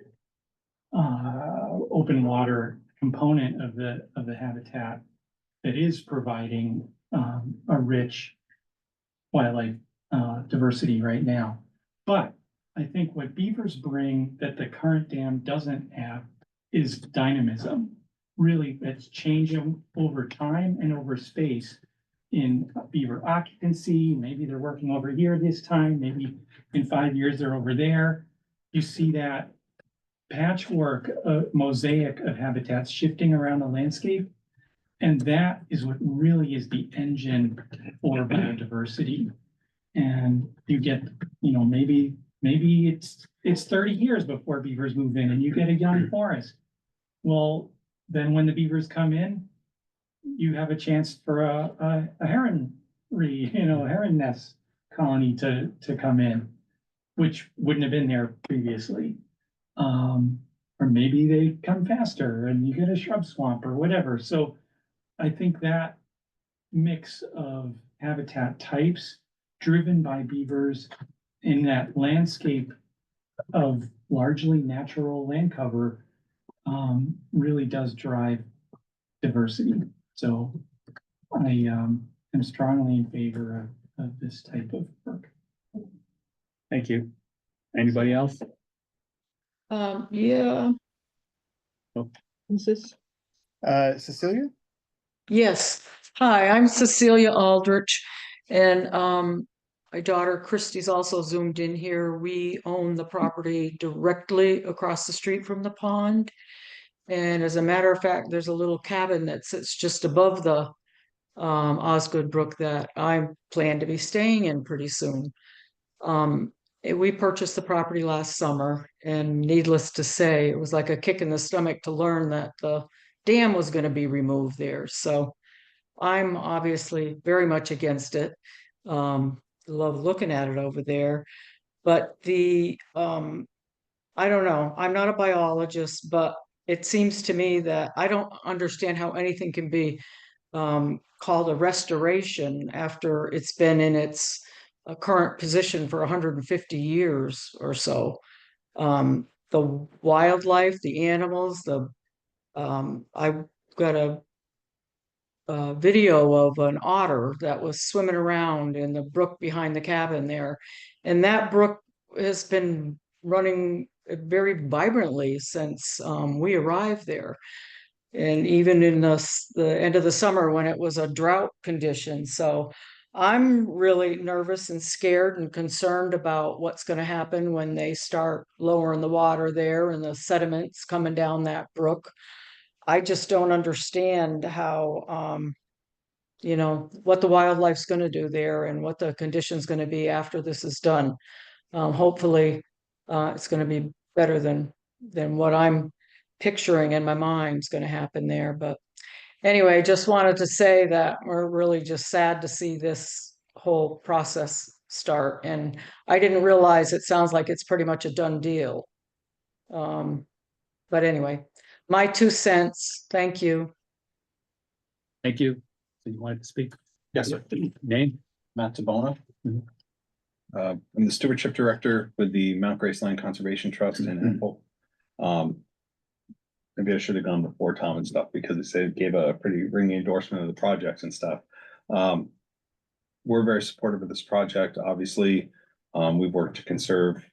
open water component of the habitat that is providing a rich wildlife diversity right now. But I think what beavers bring that the current dam doesn't have is dynamism. Really, that's changing over time and over space in beaver occupancy. Maybe they're working over here this time, maybe in 5 years they're over there. You see that patchwork, mosaic of habitats shifting around the landscape. And that is what really is the engine for biodiversity. And you get, maybe it's 30 years before beavers move in and you get a young forest. Well, then when the beavers come in, you have a chance for a heron nest colony to come in, which wouldn't have been there previously. Or maybe they come faster and you get a shrub swamp or whatever. So I think that mix of habitat types driven by beavers in that landscape of largely natural land cover really does drive diversity. So I am strongly in favor of this type of work. Thank you. Anybody else? Yeah. Oh. Is this? Cecilia? Yes. Hi, I'm Cecilia Aldrich, and my daughter Christy's also zoomed in here. We own the property directly across the street from the pond. And as a matter of fact, there's a little cabin that sits just above the Osgood Brook that I plan to be staying in pretty soon. We purchased the property last summer, and needless to say, it was like a kick in the stomach to learn that the dam was going to be removed there. So I'm obviously very much against it. Love looking at it over there. But I don't know, I'm not a biologist, but it seems to me that I don't understand how anything can be called a restoration after it's been in its current position for 150 years or so. The wildlife, the animals, I've got a video of an otter that was swimming around in the brook behind the cabin there. And that brook has been running very vibrantly since we arrived there. And even in the end of the summer when it was a drought condition. So I'm really nervous and scared and concerned about what's going to happen when they start lowering the water there and the sediments coming down that brook. I just don't understand how, what the wildlife's going to do there and what the condition's going to be after this is done. Hopefully, it's going to be better than what I'm picturing in my mind is going to happen there. But anyway, just wanted to say that we're really just sad to see this whole process start. And I didn't realize it sounds like it's pretty much a done deal. But anyway, my 2 cents. Thank you. Thank you. So you wanted to speak? Yes, sir. Name? Matt Tabona. I'm the stewardship director with the Mount Graceland Conservation Trust in Hempel. Maybe I should have gone before Tom and stuff because it gave a pretty ringing endorsement of the projects and stuff. we're very supportive of this project. Obviously, we've worked to conserve,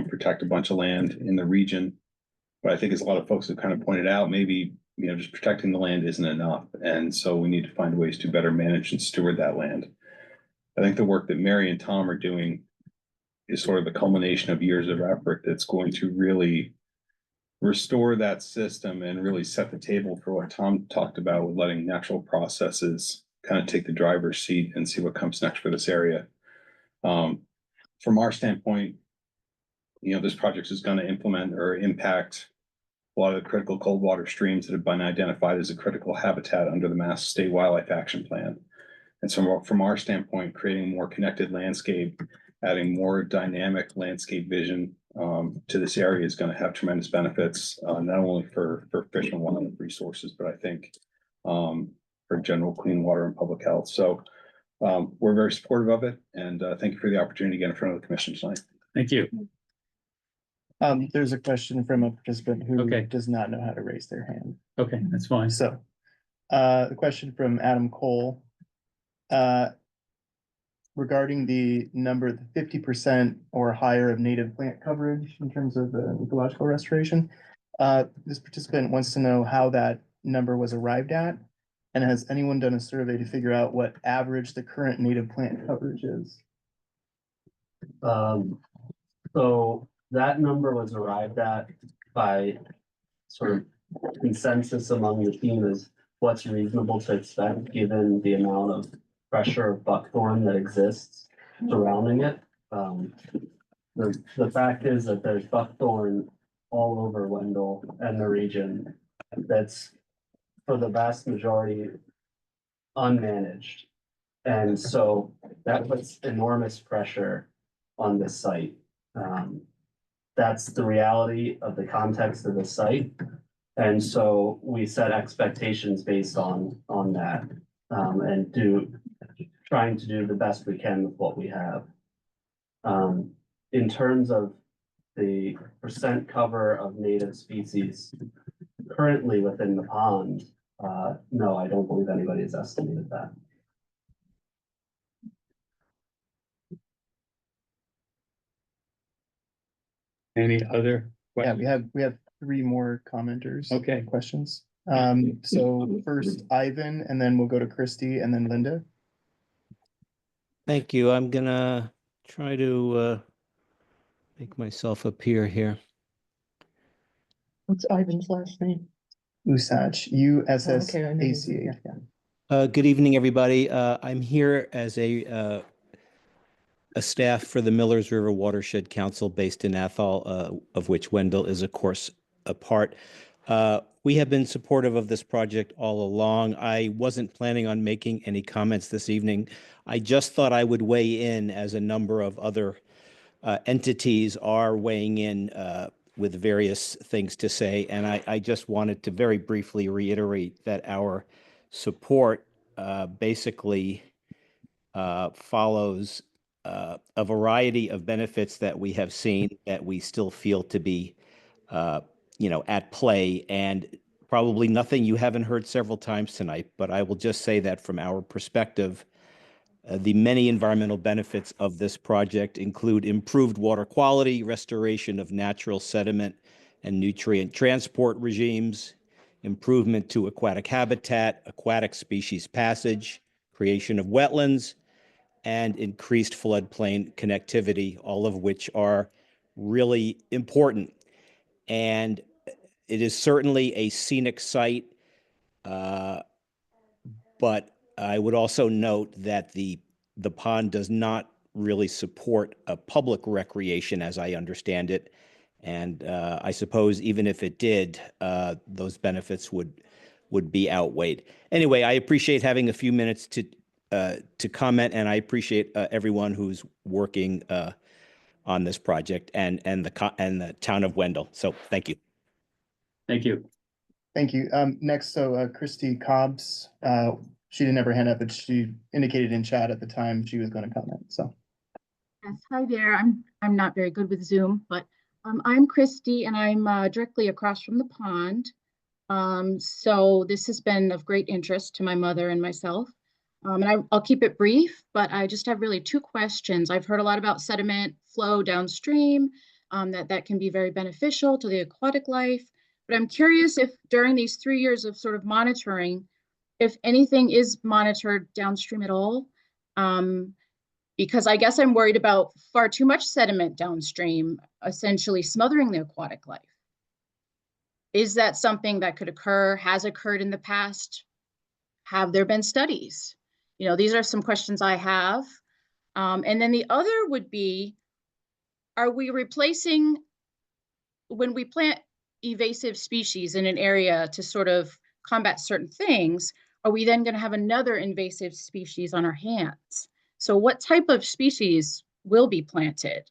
protect a bunch of land in the region. But I think as a lot of folks have kind of pointed out, maybe, just protecting the land isn't enough. And so we need to find ways to better manage and steward that land. I think the work that Mary and Tom are doing is sort of the culmination of years of effort that's going to really restore that system and really set the table for what Tom talked about with letting natural processes kind of take the driver's seat and see what comes next for this area. From our standpoint, this project is going to implement or impact a lot of the critical cold water streams that have been identified as a critical habitat under the Mass State Wildlife Action Plan. And so from our standpoint, creating a more connected landscape, adding more dynamic landscape vision to this area is going to have tremendous benefits, not only for fish and wildlife resources, but I think for general clean water and public health. So we're very supportive of it, and thank you for the opportunity to get in front of the commission tonight. Thank you. There's a question from a participant who Okay. does not know how to raise their hand. Okay, that's fine. So, the question from Adam Cole. Regarding the number, the 50% or higher of native plant coverage in terms of ecological restoration. This participant wants to know how that number was arrived at, and has anyone done a survey to figure out what average the current native plant coverage is? So that number was arrived at by sort of consensus among the team is what's reasonable to expect given the amount of pressure of buckthorn that exists surrounding it. The fact is that there's buckthorn all over Wendell and the region that's for the vast majority unmanaged. And so that puts enormous pressure on this site. That's the reality of the context of the site. And so we set expectations based on that and trying to do the best we can with what we have. In terms of the percent cover of native species currently within the pond, no, I don't believe anybody has estimated that. Any other Yeah, questions? we have 3 more commenters. Okay. Questions. So first Ivan, and then we'll go to Christy, and then Linda. Thank you. I'm gonna try to make myself appear here. What's Ivan's last name? Usach, Okay, I know you USSACH. did, yeah. Good evening, everybody. I'm here as a staff for the Millers River Watershed Council based in Athol, of which Wendell is, of course, a part. We have been supportive of this project all along. I wasn't planning on making any comments this evening. I just thought I would weigh in as a number of other entities are weighing in with various things to say. And I just wanted to very briefly reiterate that our support basically follows a variety of benefits that we have seen that we still feel to be at play, and probably nothing you haven't heard several times tonight, but I will just say that from our perspective, the many environmental benefits of this project include improved water quality, restoration of natural sediment and nutrient transport regimes, improvement to aquatic habitat, aquatic species passage, creation of wetlands, and increased floodplain connectivity, all of which are really important. And it is certainly a scenic site, but I would also note that the pond does not really support a public recreation as I understand it. And I suppose even if it did, those benefits would be outweighed. Anyway, I appreciate having a few minutes to comment, and I appreciate everyone who's working on this project and the town of Wendell. So thank you. Thank you. Thank you. Next, so Christy Cobbs, she didn't have her hand up, but she indicated in chat at the time she was going to comment. So. Yes, hi there. I'm not very good with Zoom, but I'm Christy, and I'm directly across from the pond. So this has been of great interest to my mother and myself. I'll keep it brief, but I just have really two questions. I've heard a lot about sediment flow downstream, that can be very beneficial to the aquatic life. But I'm curious if during these 3 years of sort of monitoring, if anything is monitored downstream at all. Because I guess I'm worried about far too much sediment downstream, essentially smothering the aquatic life. Is that something that could occur, has occurred in the past? Have there been studies? You know, these are some questions I have. And then the other would be, are we replacing, when we plant invasive species in an area to sort of combat certain things, are we then going to have another invasive species on our hands? So what type of species will be planted?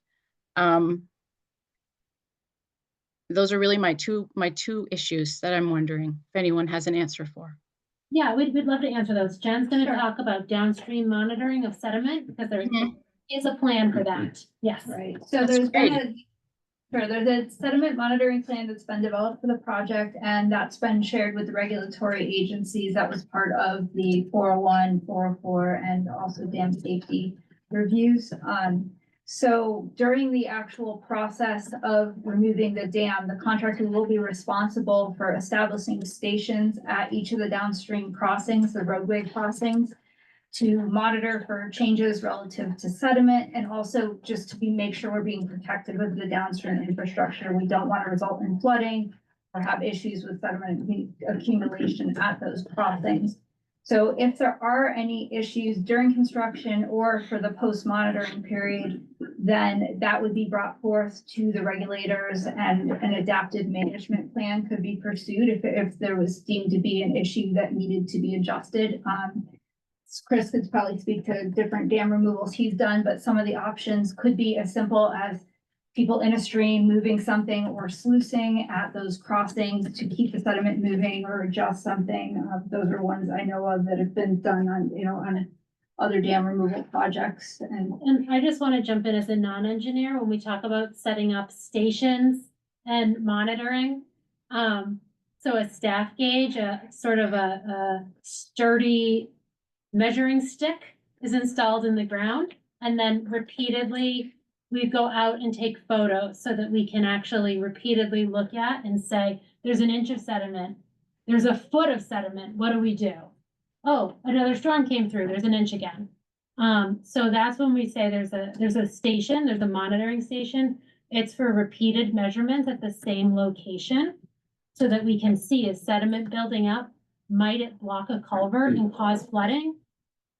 Those are really my two issues that I'm wondering if anyone has an answer for. Yeah, we'd love to answer those. Jen's gonna Sure. talk about downstream monitoring of sediment, because there is a plan for that. Yes. Right, so That's there's great. been there's a sediment monitoring plan that's been developed for the project, and that's been shared with the regulatory agencies. That was part of the 401, 404, and also dam safety reviews. So during the actual process of removing the dam, the contractor will be responsible for establishing stations at each of the downstream crossings, the roadway crossings, to monitor for changes relative to sediment, and also just to make sure we're being protected with the downstream infrastructure. We don't want to result in flooding or have issues with sediment accumulation at those crossings. So if there are any issues during construction or for the post-monitoring period, then that would be brought forth to the regulators, and an adaptive management plan could be pursued if there was deemed to be an issue that needed to be adjusted. Chris could probably speak to different dam removals he's done, but some of the options could be as simple as people in a stream moving something or sluicing at those crossings to keep the sediment moving, or adjust something. Those are ones I know of that have been done on, on other dam removal projects. And I just want to jump in as a non-engineer when we talk about setting up stations and monitoring. So a staff gauge, a sort of a sturdy measuring stick is installed in the ground, and then repeatedly we go out and take photos so that we can actually repeatedly look at and say, there's an inch of sediment, there's a foot of sediment, what do we do? Oh, another storm came through, there's an inch again. So that's when we say there's a station, there's a monitoring station. It's for repeated measurements at the same location, so that we can see, is sediment building up? Might it block a culvert and cause flooding?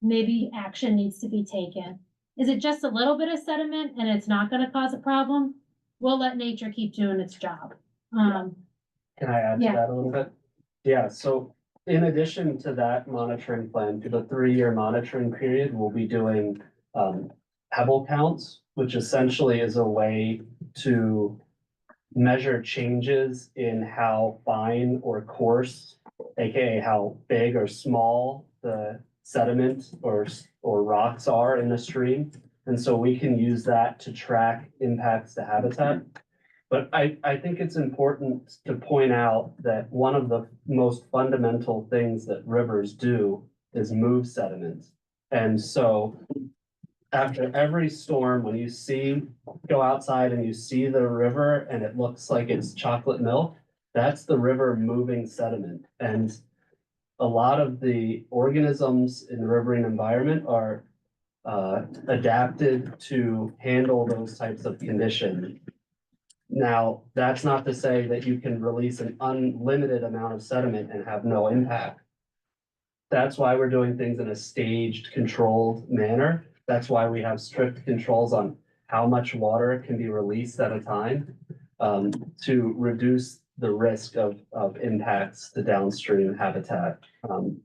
Maybe action needs to be taken. Is it just a little bit of sediment and it's not going to cause a problem? We'll let nature keep doing its job. Can I add to Yeah. that a little bit? Yeah, so in addition to that monitoring plan, for the 3-year monitoring period, we'll be doing pebble counts, which essentially is a way to measure changes in how fine or coarse, aka how big or small the sediment or rocks are in the stream. And so we can use that to track impacts to habitat. But I think it's important to point out that one of the most fundamental things that rivers do is move sediment. And so after every storm, when you go outside and you see the river and it looks like it's chocolate milk, that's the river moving sediment. And a lot of the organisms in the riverine environment are adapted to handle those types of conditions. Now, that's not to say that you can release an unlimited amount of sediment and have no impact. That's why we're doing things in a staged, controlled manner. That's why we have strict controls on how much water can be released at a time, to reduce the risk of impacts to downstream habitat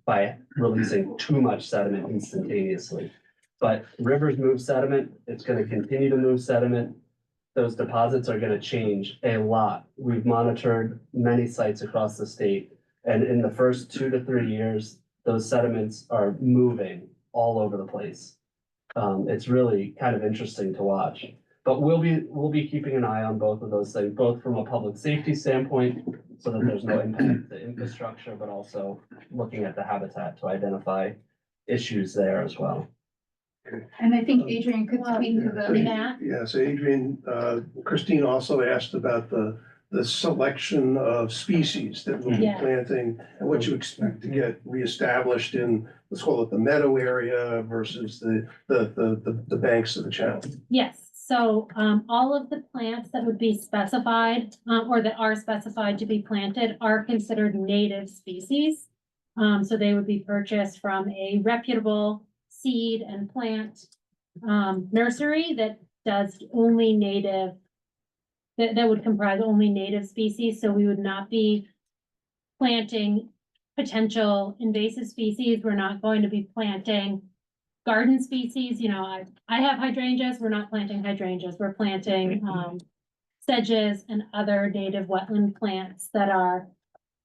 by releasing too much sediment instantaneously. But rivers move sediment. It's going to continue to move sediment. Those deposits are going to change a lot. We've monitored many sites across the state, and in the first 2 to 3 years, those sediments are moving all over the place. It's really kind of interesting to watch. But we'll be keeping an eye on both of those things, both from a public safety standpoint, so that there's no impact to infrastructure, but also looking at the habitat to identify issues there as well. And I think Adrian could speak to the. Matt? Yes, Adrian, Christine also asked about the selection of species that we'll be Yeah. planting and what you expect to get reestablished in, let's call it the meadow area versus the banks of the channel. Yes, so all of the plants that would be specified or that are specified to be planted are considered native species. So they would be purchased from a reputable seed and plant nursery that does only native, that would comprise only native species. So we would not be planting potential invasive species. We're not going to be planting garden species. You know, I have hydrangeas. We're not planting hydrangeas. We're planting sedges and other native wetland plants that are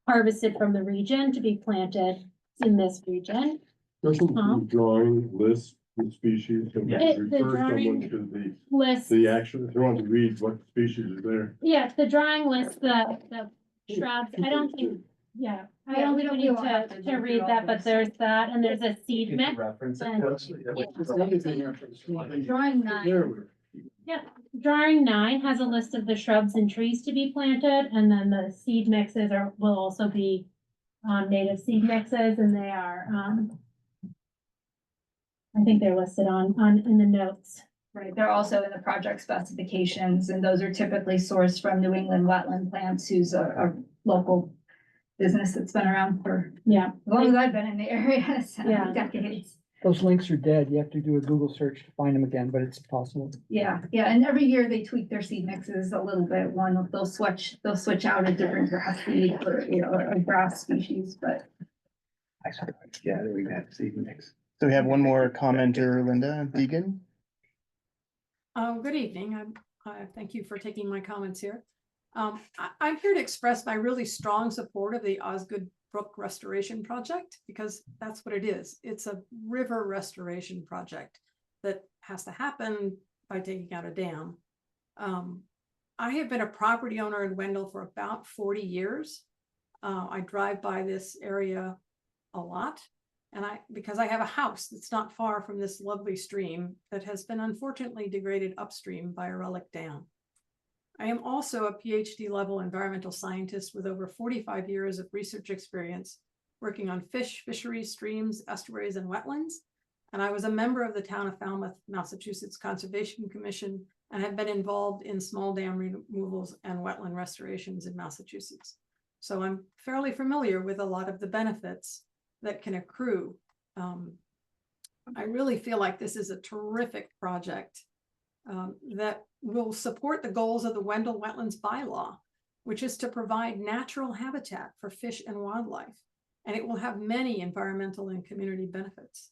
harvested from the region to be planted in this region. Doesn't the drawing list the species and The refer drawing someone to the, List, the actual, if you want to read what species are there? yeah, the drawing lists the shrubs. I don't think, yeah, I don't think we need to read that, but there's that, and there's a seed mix. and- Drawing 9. Yeah, drawing 9 has a list of the shrubs and trees to be planted, and then the seed mixes will also be native seed mixes, and they are, I think they're listed in the notes. Right, they're also in the project specifications, and those are typically sourced from New England Wetland Plants, who's a local business that's been around for Yeah. as long as I've been in the area, so Yeah. decades. Those links are dead. You have to do a Google search to find them again, but it's possible. Yeah, and every year they tweak their seed mixes a little bit. They'll switch out a different grass seed or, a grass species, but. Yeah, we have seed mix. So we have one more commenter, Linda Deegan. Good evening. Thank you for taking my comments here. I'm here to express my really strong support of the Osgood Brook Restoration Project, because that's what it is. It's a river restoration project that has to happen by taking out a dam. I have been a property owner in Wendell for about 40 years. I drive by this area a lot. And because I have a house that's not far from this lovely stream that has been unfortunately degraded upstream by a relic dam. I am also a PhD level environmental scientist with over 45 years of research experience working on fish, fisheries, streams, estuaries, and wetlands. And I was a member of the Town of Falmouth, Massachusetts Conservation Commission and have been involved in small dam removals and wetland restorations in Massachusetts. So I'm fairly familiar with a lot of the benefits that can accrue. I really feel like this is a terrific project that will support the goals of the Wendell Wetlands Bylaw, which is to provide natural habitat for fish and wildlife, and it will have many environmental and community benefits.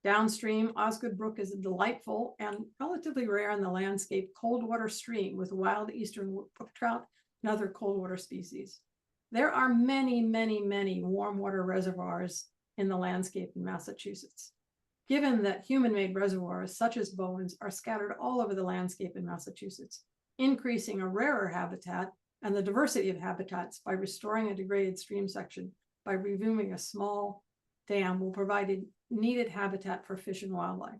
Downstream, Osgood Brook is a delightful and relatively rare in the landscape cold water stream with wild eastern brook trout and other cold water species. There are many, many, many warm water reservoirs in the landscape in Massachusetts. Given that human-made reservoirs such as Bowen's are scattered all over the landscape in Massachusetts, increasing a rarer habitat and the diversity of habitats by restoring a degraded stream section by removing a small dam will provide needed habitat for fish and wildlife.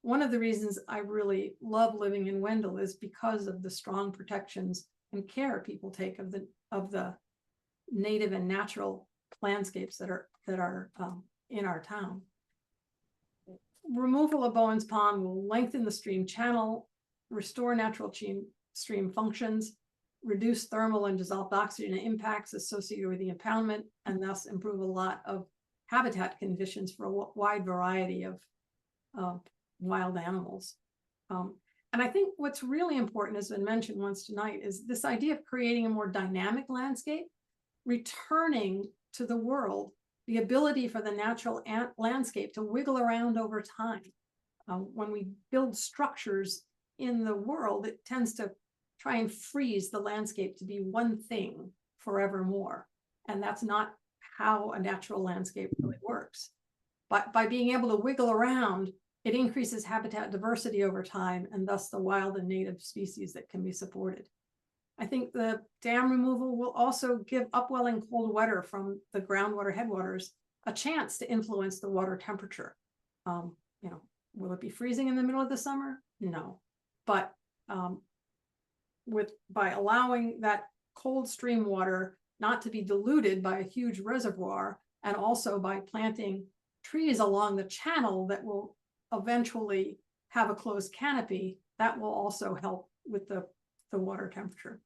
One of the reasons I really love living in Wendell is because of the strong protections and care people take of the native and natural landscapes that are in our town. Removal of Bowen's Pond will lengthen the stream channel, restore natural stream functions, reduce thermal and dissolved oxygen impacts associated with the impoundment, and thus improve a lot of habitat conditions for a wide variety of wild animals. And I think what's really important, has been mentioned once tonight, is this idea of creating a more dynamic landscape, returning to the world the ability for the natural landscape to wiggle around over time. When we build structures in the world, it tends to try and freeze the landscape to be one thing forevermore. And that's not how a natural landscape really works. But by being able to wiggle around, it increases habitat diversity over time, and thus the wild and native species that can be supported. I think the dam removal will also give upwelling cold water from the groundwater headwaters a chance to influence the water temperature. You know, will it be freezing in the middle of the summer? No, but by allowing that cold stream water not to be diluted by a huge reservoir, and also by planting trees along the channel that will eventually have a closed canopy, that will also help with the water temperature.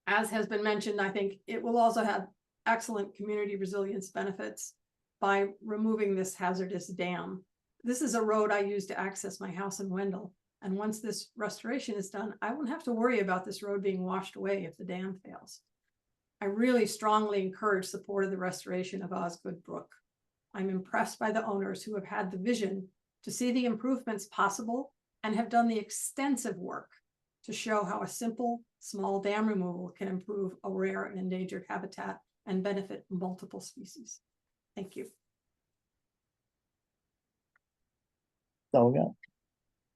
As has been mentioned, I think it will also have excellent community resilience benefits by removing this hazardous dam. This is a road I use to access my house in Wendell. And once this restoration is done, I won't have to worry about this road being washed away if the dam fails. I really strongly encourage support of the restoration of Osgood Brook. I'm impressed by the owners who have had the vision to see the improvements possible and have done the extensive work to show how a simple, small dam removal can improve a rare and endangered habitat and benefit multiple species. Thank you. That's all we got.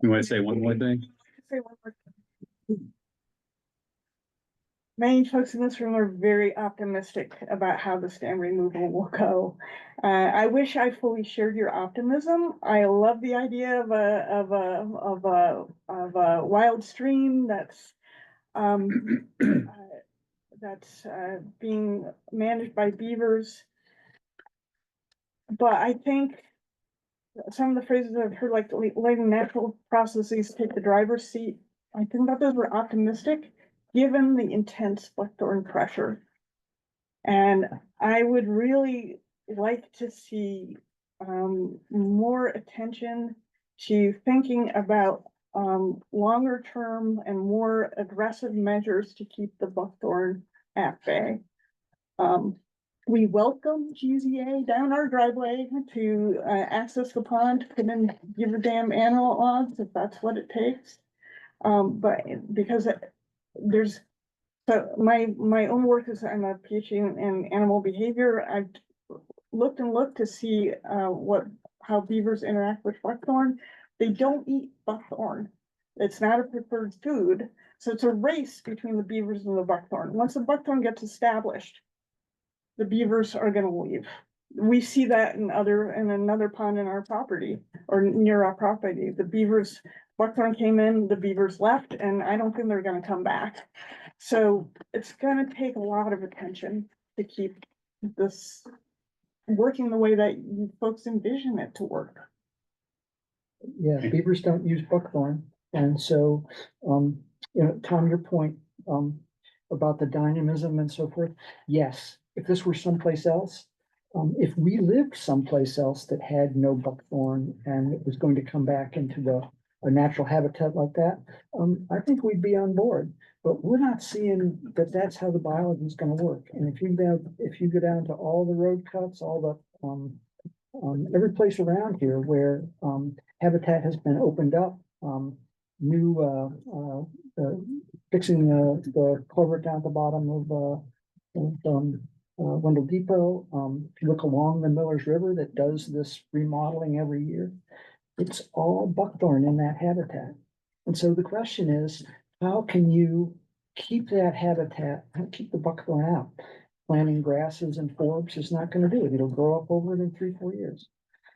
You want to say one more thing? Say one more thing. Many folks in this room are very optimistic about how the dam removal will go. I wish I fully shared your optimism. I love the idea of a wild stream that's being managed by beavers. But I think some of the phrases I've heard, like letting natural processes take the driver's seat, I think that those were optimistic, given the intense buckthorn pressure. And I would really like to see more attention to thinking about longer term and more aggressive measures to keep the buckthorn at bay. We welcome GZA down our driveway to access the pond, put in Beaver Dam analogs if that's what it takes. But because there's my own work is I'm a PhD in animal behavior. I've looked to see how beavers interact with buckthorn. They don't eat buckthorn. It's not a preferred food. So it's a race between the beavers and the buckthorn. Once the buckthorn gets established, the beavers are going to leave. We see that in another pond in our property or near our property. Buckthorn came in, the beavers left, and I don't think they're going to come back. So it's going to take a lot of attention to keep this working the way that you folks envision it to work. Yeah, beavers don't use buckthorn. And so, Tom, your point, about the dynamism and so forth. Yes, if this were someplace else, if we lived someplace else that had no buckthorn and it was going to come back into a natural habitat like that, I think we'd be on board. But we're not seeing that that's how the biology is going to work. And if you go down to all the road cuts, all the every place around here where habitat has been opened up, fixing the culvert down at the bottom of Wendell Depot. If you look along the Millers River that does this remodeling every year, it's all buckthorn in that habitat. And so the question is, how can you keep that habitat, keep the buckthorn out? Planting grasses and forbs is not going to do it. It'll grow up over it in 3-4 years.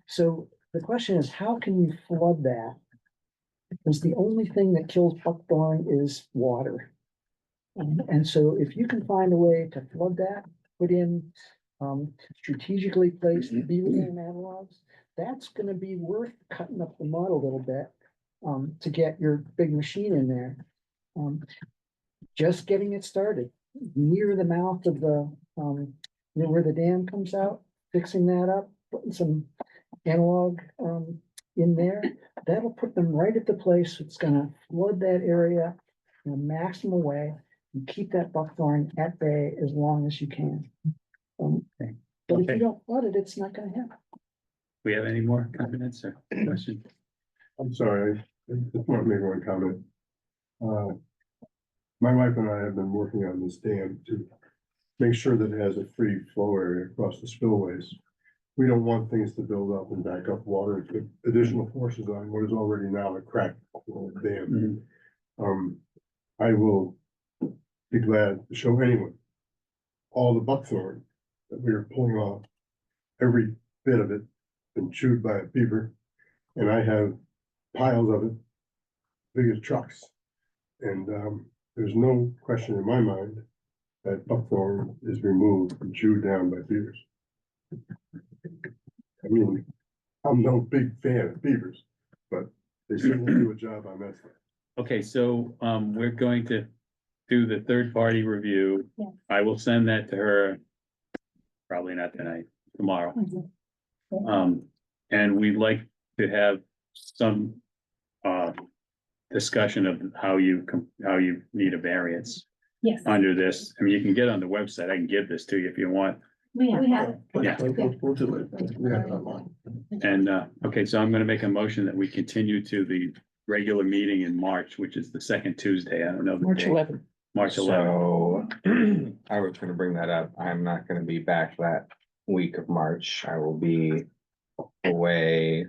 So the question is, how can you flood that? Because the only thing that kills buckthorn is water. And so if you can find a way to flood that, put in strategically placed beaver dam analogs, that's going to be worth cutting up the mud a little bit to get your big machine in there. Just getting it started near the mouth of the where the dam comes out, fixing that up, putting some analog in there, that'll put them right at the place that's going to flood that area in a maximum way and keep that buckthorn at bay as long as you can. But if you don't flood it, it's not going to happen. We have any more comments or questions? I'm sorry, I just want to make one comment. My wife and I have been working on this dam to make sure that it has a free flow area across the spillways. We don't want things to build up and back up water and put additional forces on what is already now a cracked dam. I will be glad to show anyone all the buckthorn that we are pulling off, every bit of it, been chewed by a beaver. And I have piles of it, big as trucks. And, there's no question in my mind that buckthorn is removed and chewed down by beavers. I mean, I'm no big fan of beavers, but they certainly do a job on that side. Okay, so, we're going to do the third-party review. Yeah. I will send that to her, probably not tonight, tomorrow. And we'd like to have some, discussion of how you need a variance Yes. under this. I mean, you can get on the website. I can give this to you if you want. We have. Yeah. We'll do it. We have it online. And, okay, so I'm gonna make a motion that we continue to the regular meeting in March, which is the second Tuesday. I don't know. the March date. 11th. March 11th. So I was gonna bring that up. I'm not gonna be back that week of March. I will be away.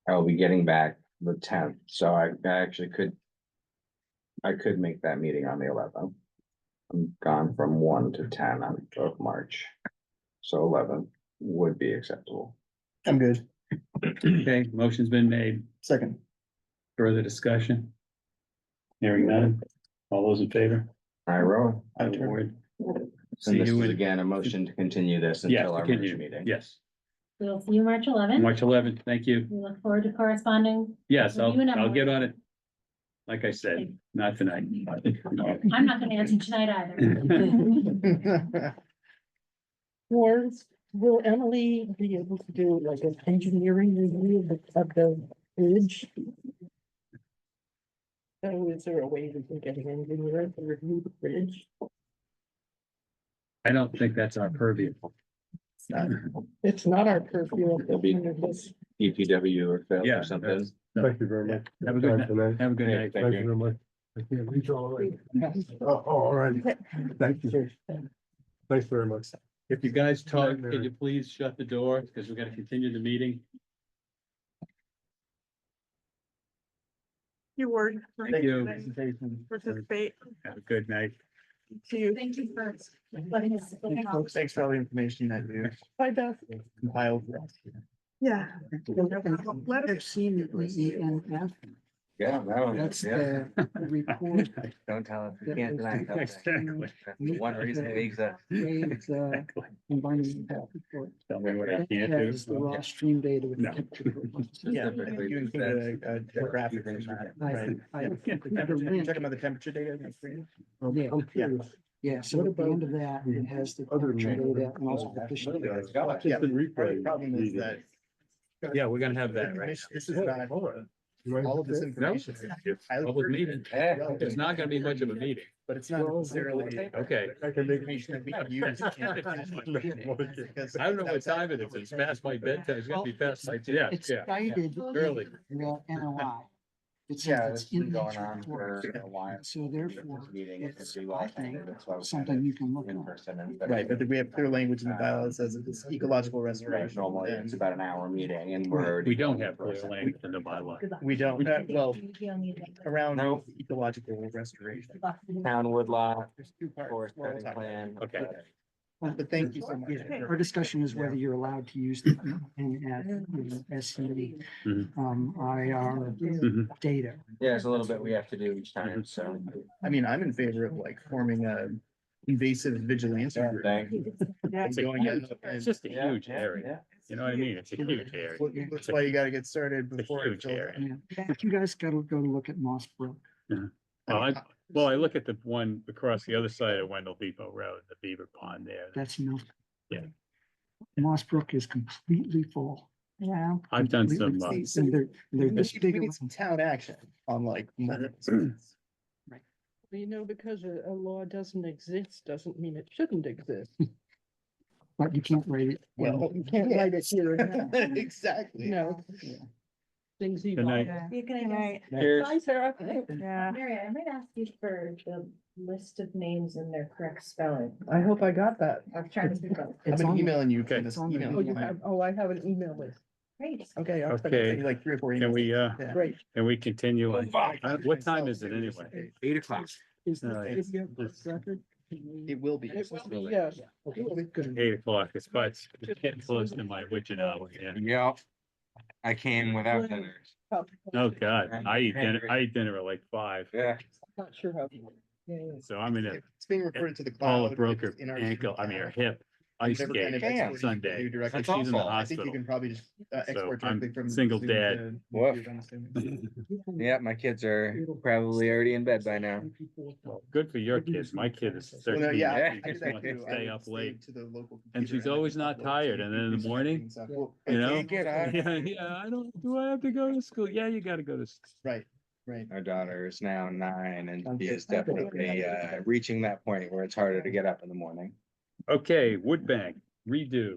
I will be getting back the 10th, so I actually could. I could make that meeting on the 11th. I'm gone from 1 to 10 of March. So 11 would be acceptable. I'm good. Okay, motion's been made. Second. Further discussion? Hearing none. All those in favor? I roll. I would. See And this you is in, again a motion to continue this yes, until our continue. March meeting. Yes, We'll see you March 11th. March 11th. Thank you. We look forward to corresponding. Yes, with you and I'll get Emily. on it. Like I said, not tonight. I'm not gonna answer tonight either. Will Emily be able to do like an engineering review of the bridge? So is there a way we can get an engineer to review the bridge? I don't think that's our purview. It's not our purview. It'll be EPW or Phil Yeah, or something. Thank you very much. Have a good night. Have a good night. Thank you very much. I can't reach all the way. Oh, all right. Thank you. Thanks very much. If you guys talk, can you please shut the door because we're gonna continue the meeting? You were. Thank you. Participate. Have a good night. To you. Thank you for letting us. Folks, thanks for all the information that you Bye, Beth. compiled for us. Yeah. Let us. I've seen the ENF. Yeah, That's the report. Don't tell us we can't tonight. Exactly. One reason it exists. Environmental impact report. Tell me what I That can't do. has the raw stream data with. No. temperature. Yeah, you included a graphic from that, right? Talking about the temperature data. on the screen? Yeah. I'm curious. Yeah, so at the end of that, it has the Other temperature than- data and also the fish data. Yeah, Just in replay. the problem is that. Yeah, we're gonna have that, right? This is not, all of this information. It's a public meeting. It's not gonna be much of a meeting. But it's not necessarily. Okay. I can make. Information that we can use. I don't know what time it is. It's past my bedtime. It's gonna be past my, yeah, It's yeah. cited Early. in the NOI. It Yeah, says this it's has in been going this on report. for a while. So therefore, Meeting, it's, be I like, think, that's why we something you can look in at. person and. Right, but we have clear language in the bylaw that says it's ecological restoration. Normally it's about an hour meeting and we're. We don't have clear language in the bylaw. We don't, well, around No. ecological restoration. Town woodlot, There's two parts. forest We'll cutting talk plan. Okay. But thank you so much. Our discussion is whether you're allowed to use the SCD, IR data. Yeah, it's a little bit we have to do each time, so. I mean, I'm in favor of like forming a invasive vigilance group. Thank you. It's a Going in huge- and- it's just a huge area. You know what I mean? It's a huge area. That's why you gotta get started It's a before. huge area. Yeah, but you guys gotta go look at Moss Brook. Well, I look at the one across the other side of Wendell Depot Road, the beaver pond there. That's nothing. Yeah. Moss Brook is completely full. Yeah. I've done some, Completely full. And they're this We big. need some town action on like. You know, because a law doesn't exist, doesn't mean it shouldn't exist. But you can't write it. Well, You can't write it here and now. exactly. No. Things Good evolve. night. You can. Cheers. Bye, Sarah. Yeah. Mary, I might ask you for the list of names and their correct spelling. I hope I got that. I'm trying to think of. I've It's been on there. emailing you. Okay. from this It's on there. email. Oh, you have, oh, I have an email list. Great. Okay, I'll send Okay. it. Like 3 or 4 emails. Can we, Yeah. Great. can we continue? What time is it anyway? 8 o'clock. Is All right. this your record? It will be. Yes. 8 o'clock, it's getting close to my witching hour, yeah. Yep. I came without dinner. Oh, God, I eat dinner at like 5, Yeah. Not sure how. so I'm in a It's being reported to the Paula cloud. broke her it's in our ankle, I mean, her hip, We've ice never skate kind of Damn. exported Sunday. you directly. She's in the awful. I think you hospital. can probably just export I'm directly from. single Zoom dad. to Woof. YouTube, I'm assuming. Yeah, my kids are probably already in bed by now. Well, good for your kids, my kid is Well, no, 13. yeah, Yeah. I did that Wants to too. I stay would up stay late. to the local And computer she's always then not upload tired, to and then in the YouTube morning, and stuff. Well, you know? can't get out. Yeah, do I have to go to school? Yeah, you gotta go to school. Right, right. Our daughter is now 9 and she is definitely reaching that point where it's harder to get up in the morning. Okay, Wood Bank, redo.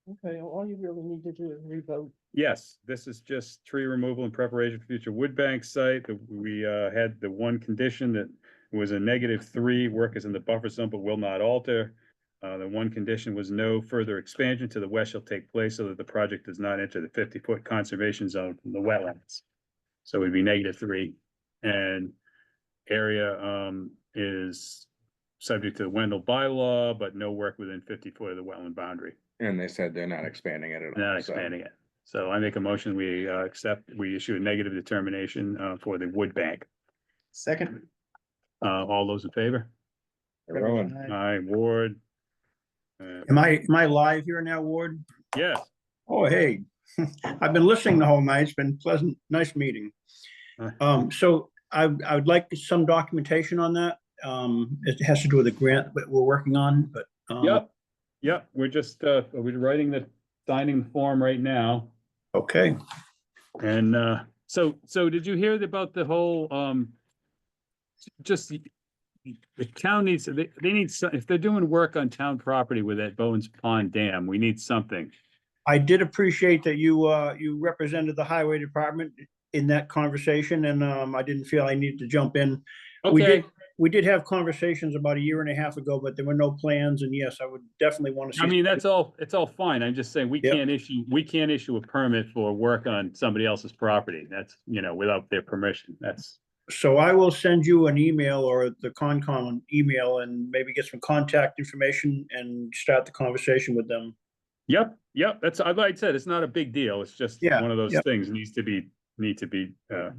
Okay, all you really need to do is revote. Yes, this is just tree removal in preparation for future wood bank site. We had the one condition that was a -3, work is in the buffer zone but will not alter. The one condition was no further expansion to the west shall take place so that the project does not enter the 50-foot conservation zone from the wetlands. So it'd be -3. And area is subject to the Wendell bylaw, but no work within 50 foot of the wetland boundary. And they said they're not expanding it at all. Not so. expanding it. So I make a motion, we we issue a negative determination for the wood bank. Second. All those in favor? Rowan. Aye, Ward. Am I live here now, Ward? Yes. Oh, hey, I've been listening the whole night. It's been pleasant, nice meeting. So I would like some documentation on that. It has to do with the grant that we're working on, but. Yep, we're just, we're writing signing the form right now. Okay. And so did you hear about the whole, just the town needs, they need some, if they're doing work on town property with that Bowen's Pond Dam, we need something. I did appreciate that you represented the highway department in that conversation, and I didn't feel I needed to jump in. Okay. We did have conversations about 1.5 years ago, but there were no plans, and yes, I would definitely want to see. I mean, it's all fine. I'm just saying, we can't issue a permit for work on somebody else's property. That's, without their permission. That's. So I will send you an email or the Concom email and maybe get some contact information and start the conversation with them. Yep. That's, like I said, it's not a big deal. It's just one of those things need to be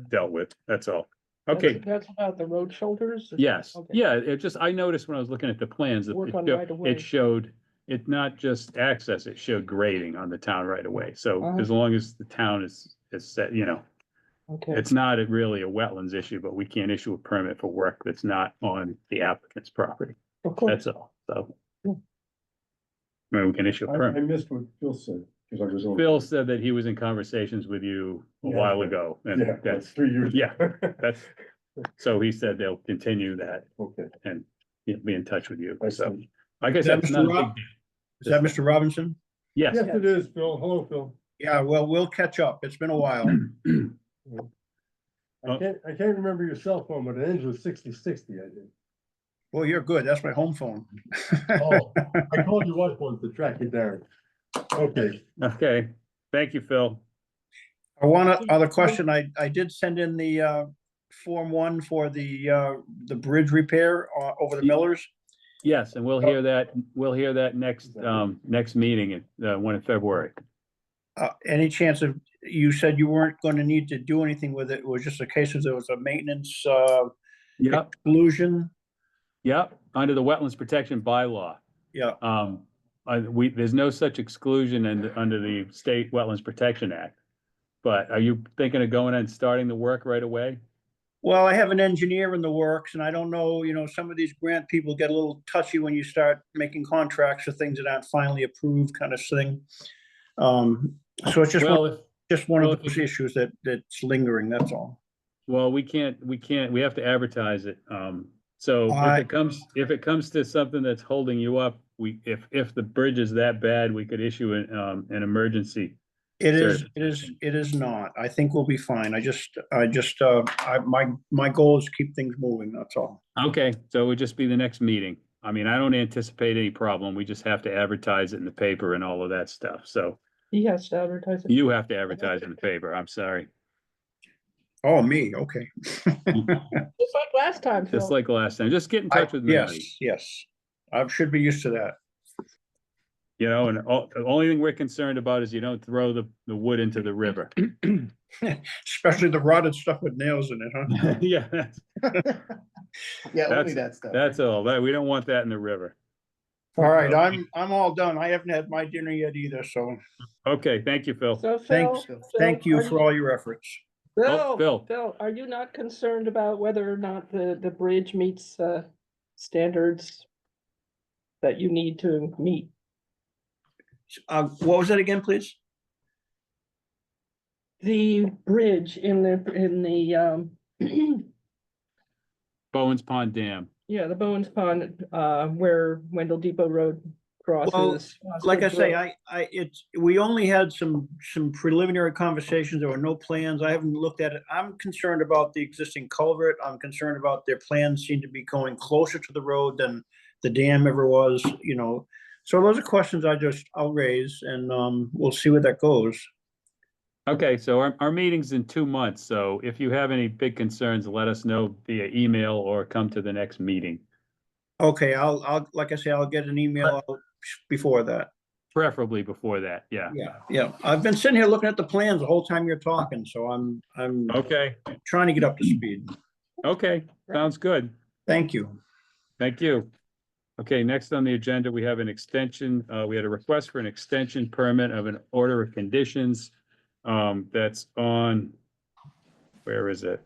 dealt with. That's all. Okay. That's about the road shoulders? Yes. Okay. Yeah. It just, I noticed when I was looking at the plans, that Work on right away. it showed, it not just access, it showed grading on the town right away. So as long as the town is set, Okay. it's not really a wetlands issue, but we can't issue a permit for work that's not on the applicant's property. Of course. That's all. So. I mean, we can issue a I permit. missed what Phil said, because I was. Phil said that he was in conversations with you a while ago, and Yeah, that's 3 years. Yeah, that's, so he said they'll continue that Okay. and he'll be in touch with you. I So, see. like I Is said, that it's Mr. not a Rob? big Is that Mr. Robinson? Yes. Yes, it is, Phil. Hello, Phil. Yeah, well, we'll catch up. It's been a while. I can't remember your cell phone, but it ends with 6060, I think. Well, you're good. That's my home phone. Oh, I called you up once to track you down. Okay. Okay. Thank you, Phil. Other question, I did send in the Form 1 for the bridge repair over the Millers. Yes, and we'll hear that next meeting at one in February. Any chance of, you said you weren't going to need to do anything with it. It was just a case of there was a maintenance exclusion. Yep, under the Wetlands Protection Bylaw. Yeah. There's no such exclusion under the State Wetlands Protection Act. But are you thinking of going and starting the work right away? Well, I have an engineer in the works, and I don't know, some of these grant people get a little touchy when you start making contracts for things that aren't finally approved, kind of thing. So it's just one of those issues that's lingering, that's all. Well, we have to advertise it. So if it comes to something that's holding you up, if the bridge is that bad, we could issue an emergency. It is not. I think we'll be fine. My goal is to keep things moving, that's all. Okay, so it would just be the next meeting. I mean, I don't anticipate any problem. We just have to advertise it in the paper and all of that stuff. So He has to advertise it. you have to advertise in the paper. I'm sorry. Oh, me, okay. Just like last time, Just Phil. like last time, just get in touch with me. Yes, I should be used to that. You know, and the only thing we're concerned about is you don't throw the wood into the river. Especially the rotted stuff with nails in it, huh? Yeah. Yeah, only That's- that stuff. That's all, we don't want that in the river. All right, I'm all done. I haven't had my dinner yet either, so Okay, thank you, Phil. So thanks, Phil, thank you are for all your efforts. Oh, Phil. Phil, are you not concerned about whether or not the bridge meets, standards that you need to meet? What was that again, please? The bridge in the, Bowen's Pond Dam. yeah, the Bowen's Pond, where Wendell Depot Road Well, crosses. like I say, Road. we only had some preliminary conversations. There were no plans. I haven't looked at it. I'm concerned about the existing culvert. I'm concerned about their plans seem to be going closer to the road than the dam ever was, you know. So those are questions I'll raise, and we'll see where that goes. Okay, so our meeting's in 2 months, so if you have any big concerns, let us know via email or come to the next meeting. Okay, I'll like I say, I'll get an email out before that. Preferably before that, yeah. Yeah. I've been sitting here looking at the plans the whole time you're talking, so I'm Okay, trying to get up to speed. okay, sounds good. Thank you. Thank you. Okay, next on the agenda, we have an extension. We had a request for an extension permit of an order of conditions. That's on, where is it?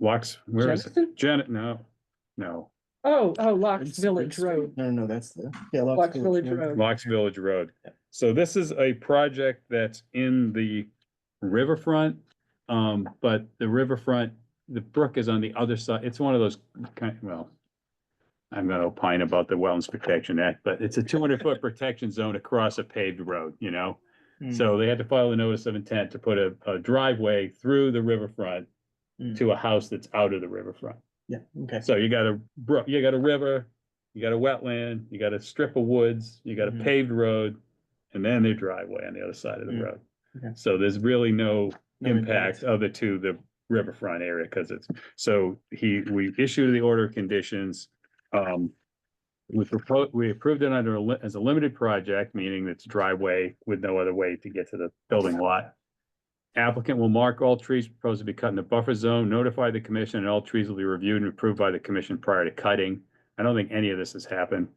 Locks, where is it? Jennison? No. Oh, Locks Village Road. No, that's the, Locks Village Road. Locks Village Road. So this is a project that's in the riverfront. But the riverfront, the brook is on the other side. It's one of those I'm gonna opine about the Wetlands Protection Act, but it's a 200-foot protection zone across a paved road, you know? So they had to file a notice of intent to put a driveway through the riverfront to a house that's out of the riverfront. Yeah, okay. So you got a brook, you got a river, you got a wetland, you got a strip of woods, you got a paved road, and then their driveway on the other side of the road. Okay. So there's really no No impact other to the riverfront area, because we issued the order of conditions. We approved it as a limited project, meaning it's driveway with no other way to get to the building lot. Applicant will mark all trees proposed to be cut in the buffer zone, notify the commission, and all trees will be reviewed and approved by the commission prior to cutting. I don't think any of this has happened.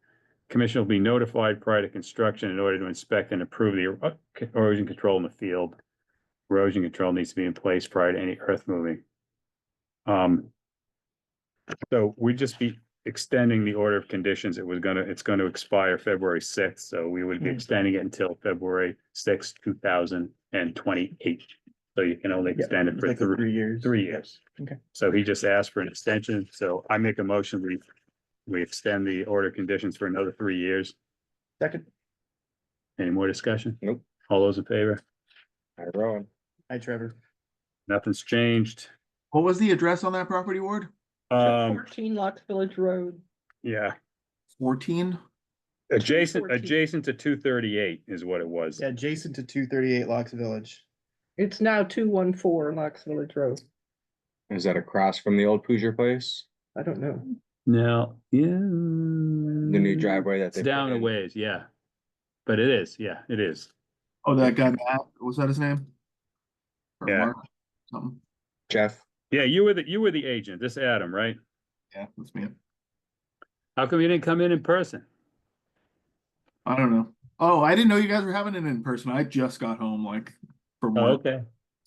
Commission will be notified prior to construction in order to inspect and approve the erosion control in the field. Erosion control needs to be in place prior to any earth moving. So we just be extending the order of conditions. It's gonna expire February 6th, so we would be extending it until February 6th, 2028. So you can only extend it for Like 3 years. 3 years. Okay. So he just asked for an extension, so I make a motion, we extend the order of conditions for another 3 years. Second. Any more discussion? Nope. All those in favor? Hi, Rowan. Hi, Trevor. Nothing's changed. What was the address on that property, Ward? 14 Locks Village Road. Yeah, 14? adjacent 214. to 238 is what it was. Yeah, adjacent to 238 Locks Village. It's now 214 Locks Village Road. Is that across from the old Poosier place? I don't know. Now, yeah. The new driveway that It's they down put a in? ways, yeah. But it is, yeah, it is. Oh, that guy Matt, was that his name? Or Yeah. Mark, something? Jeff? Yeah, you were the agent, this Adam, right? Yeah, that's me. How come you didn't come in person? I don't know. Oh, I didn't know you guys were having it in person. I just got home like from Oh, work okay.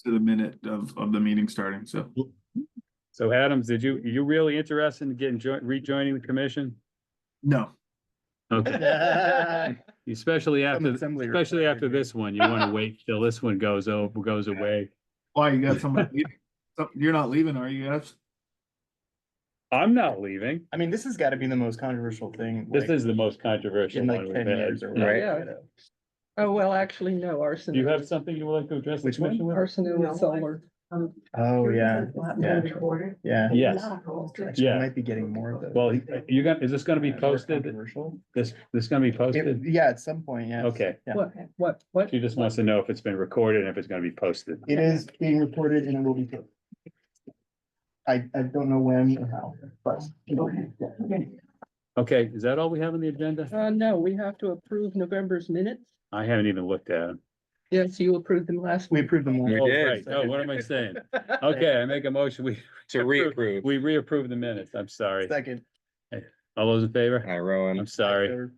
to the minute of the meeting starting, so. So Adams, you really interested in rejoining the commission? No. Okay. Especially after this one, you want to wait till this one goes away. Why, you got somebody leaving? You're not leaving, are you guys? I'm not leaving. I mean, this has got to be the most controversial thing. This is the most controversial in one like we've 10 had. years or Right. Yeah. Oh, well, actually, no, arson. Do you have something you would like to address the Which one? commission with? Arson and solar. Oh, yeah. Yeah. Yeah. Yes. Actually, Yeah. we might be getting more of those. Well, is this gonna be posted? Controversial? This gonna be posted? Yeah, at some point, yeah. Okay. Yeah. What? She just wants to know if it's been recorded and if it's gonna be posted. It is being recorded and it will be posted. I don't know when or how, but. Okay, is that all we have on the agenda? No, we have to approve November's minutes. I haven't even looked at them. Yes, you approved them last. We week. approved them. Oh, did. right. Oh, what am I saying? Okay, I make a motion. To reapprove. We reapprove the minutes. I'm sorry. Second. All those in favor? Hi, Rowan. I'm sorry.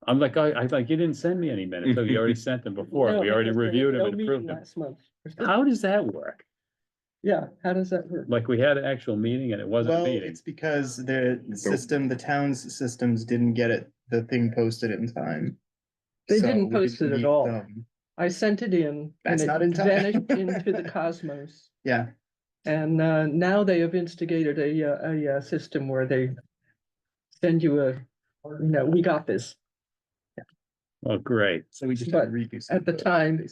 I'm like, I like, you didn't send me any minutes. So you already sent them before. No, We already because there was reviewed them no and meeting approved them. last month. How does that work? Yeah, how does that work? Like, we had an actual meeting and it wasn't a Well, meeting. it's because the town's systems didn't get the thing posted in time. They So didn't we post it meet at all. them. I sent it in and That's it not in time. vanished into the cosmos. Yeah, And now they have instigated a system where they send you we got this. Oh, great. so we just But had to redo some at the of time,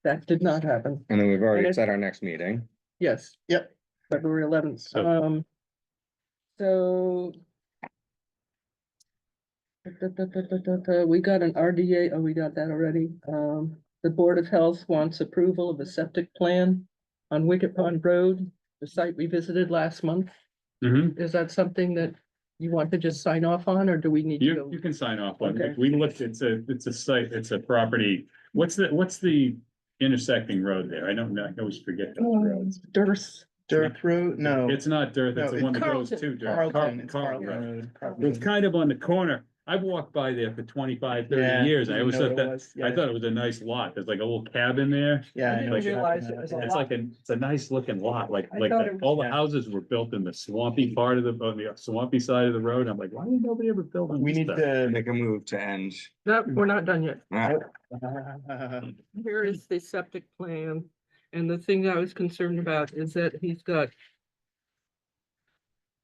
that did not happen. And then we've And already it- set our next meeting. Yes. Yep. February 11th. So- So. We got an RDA, we got that already. The Board of Health wants approval of a septic plan on Wicket Pond Road, the site we visited last month. Mhm. Is that something that you want to just sign off on, or do we need to You go? can sign off on Okay. it. We looked, it's a site, it's a property. What's the intersecting road there? I don't know. I always forget those roads. Dirt Road, no. It's not Dirt, it's No, the one that it's goes to Dirt. Carlton, it's Carlton Carlton Road. Road. Carlton It's Road. kind of on the corner. I've walked by there for 25, 30 Yeah, years. I didn't always know thought what it that, was. I Yeah. thought it was a nice lot. There's like a little cabin there. Yeah, I I didn't know. what you're realize talking it was about, a It's yeah. like it's a nice looking lot, like I thought it was- all the yeah. houses were built in the swampy part of on the swampy side of the road. I'm like, why did nobody ever build on We this need stuff? to. Make a move to end. No, we're not done yet. Ah, Here is the septic plan, and the thing I was concerned about is that he's got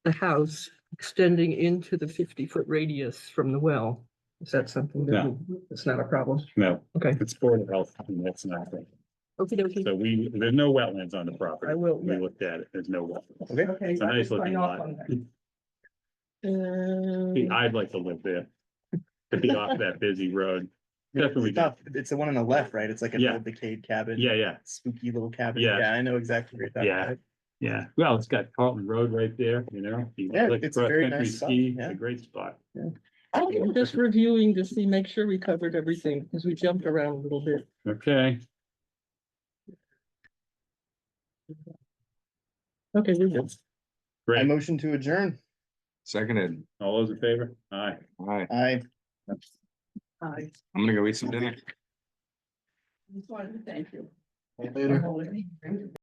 the house extending into the 50-foot radius from the well. Is that something that, No. it's not a problem? No, Okay. it's Board of Health, and that's not. Okay, okay. So there's no wetlands on the property. I will, We yeah. looked at it. There's no wetlands. Okay. Okay. It's a I will nice sign looking off lot. on that. I'd like to live there. To be off that busy road. Definitely. It's the one on the left, right? It's like an Yeah. old decayed cabin. Yeah, yeah, Spooky little cabin. Yeah. Yeah, I know exactly what you're talking Yeah. about. yeah. Well, it's got Carlton Road right there, you know. You Yeah, like it's a very cross-country nice spot, ski, It's yeah. a great spot. I'm just reviewing to see, make sure we covered everything, because we jumped around a little bit. Okay, Okay, we're good. I great. motion to adjourn. seconded. All those in favor? Aye. Hi, Aye. Hi. I'm gonna go eat some dinner. Just wanted to thank you. Later.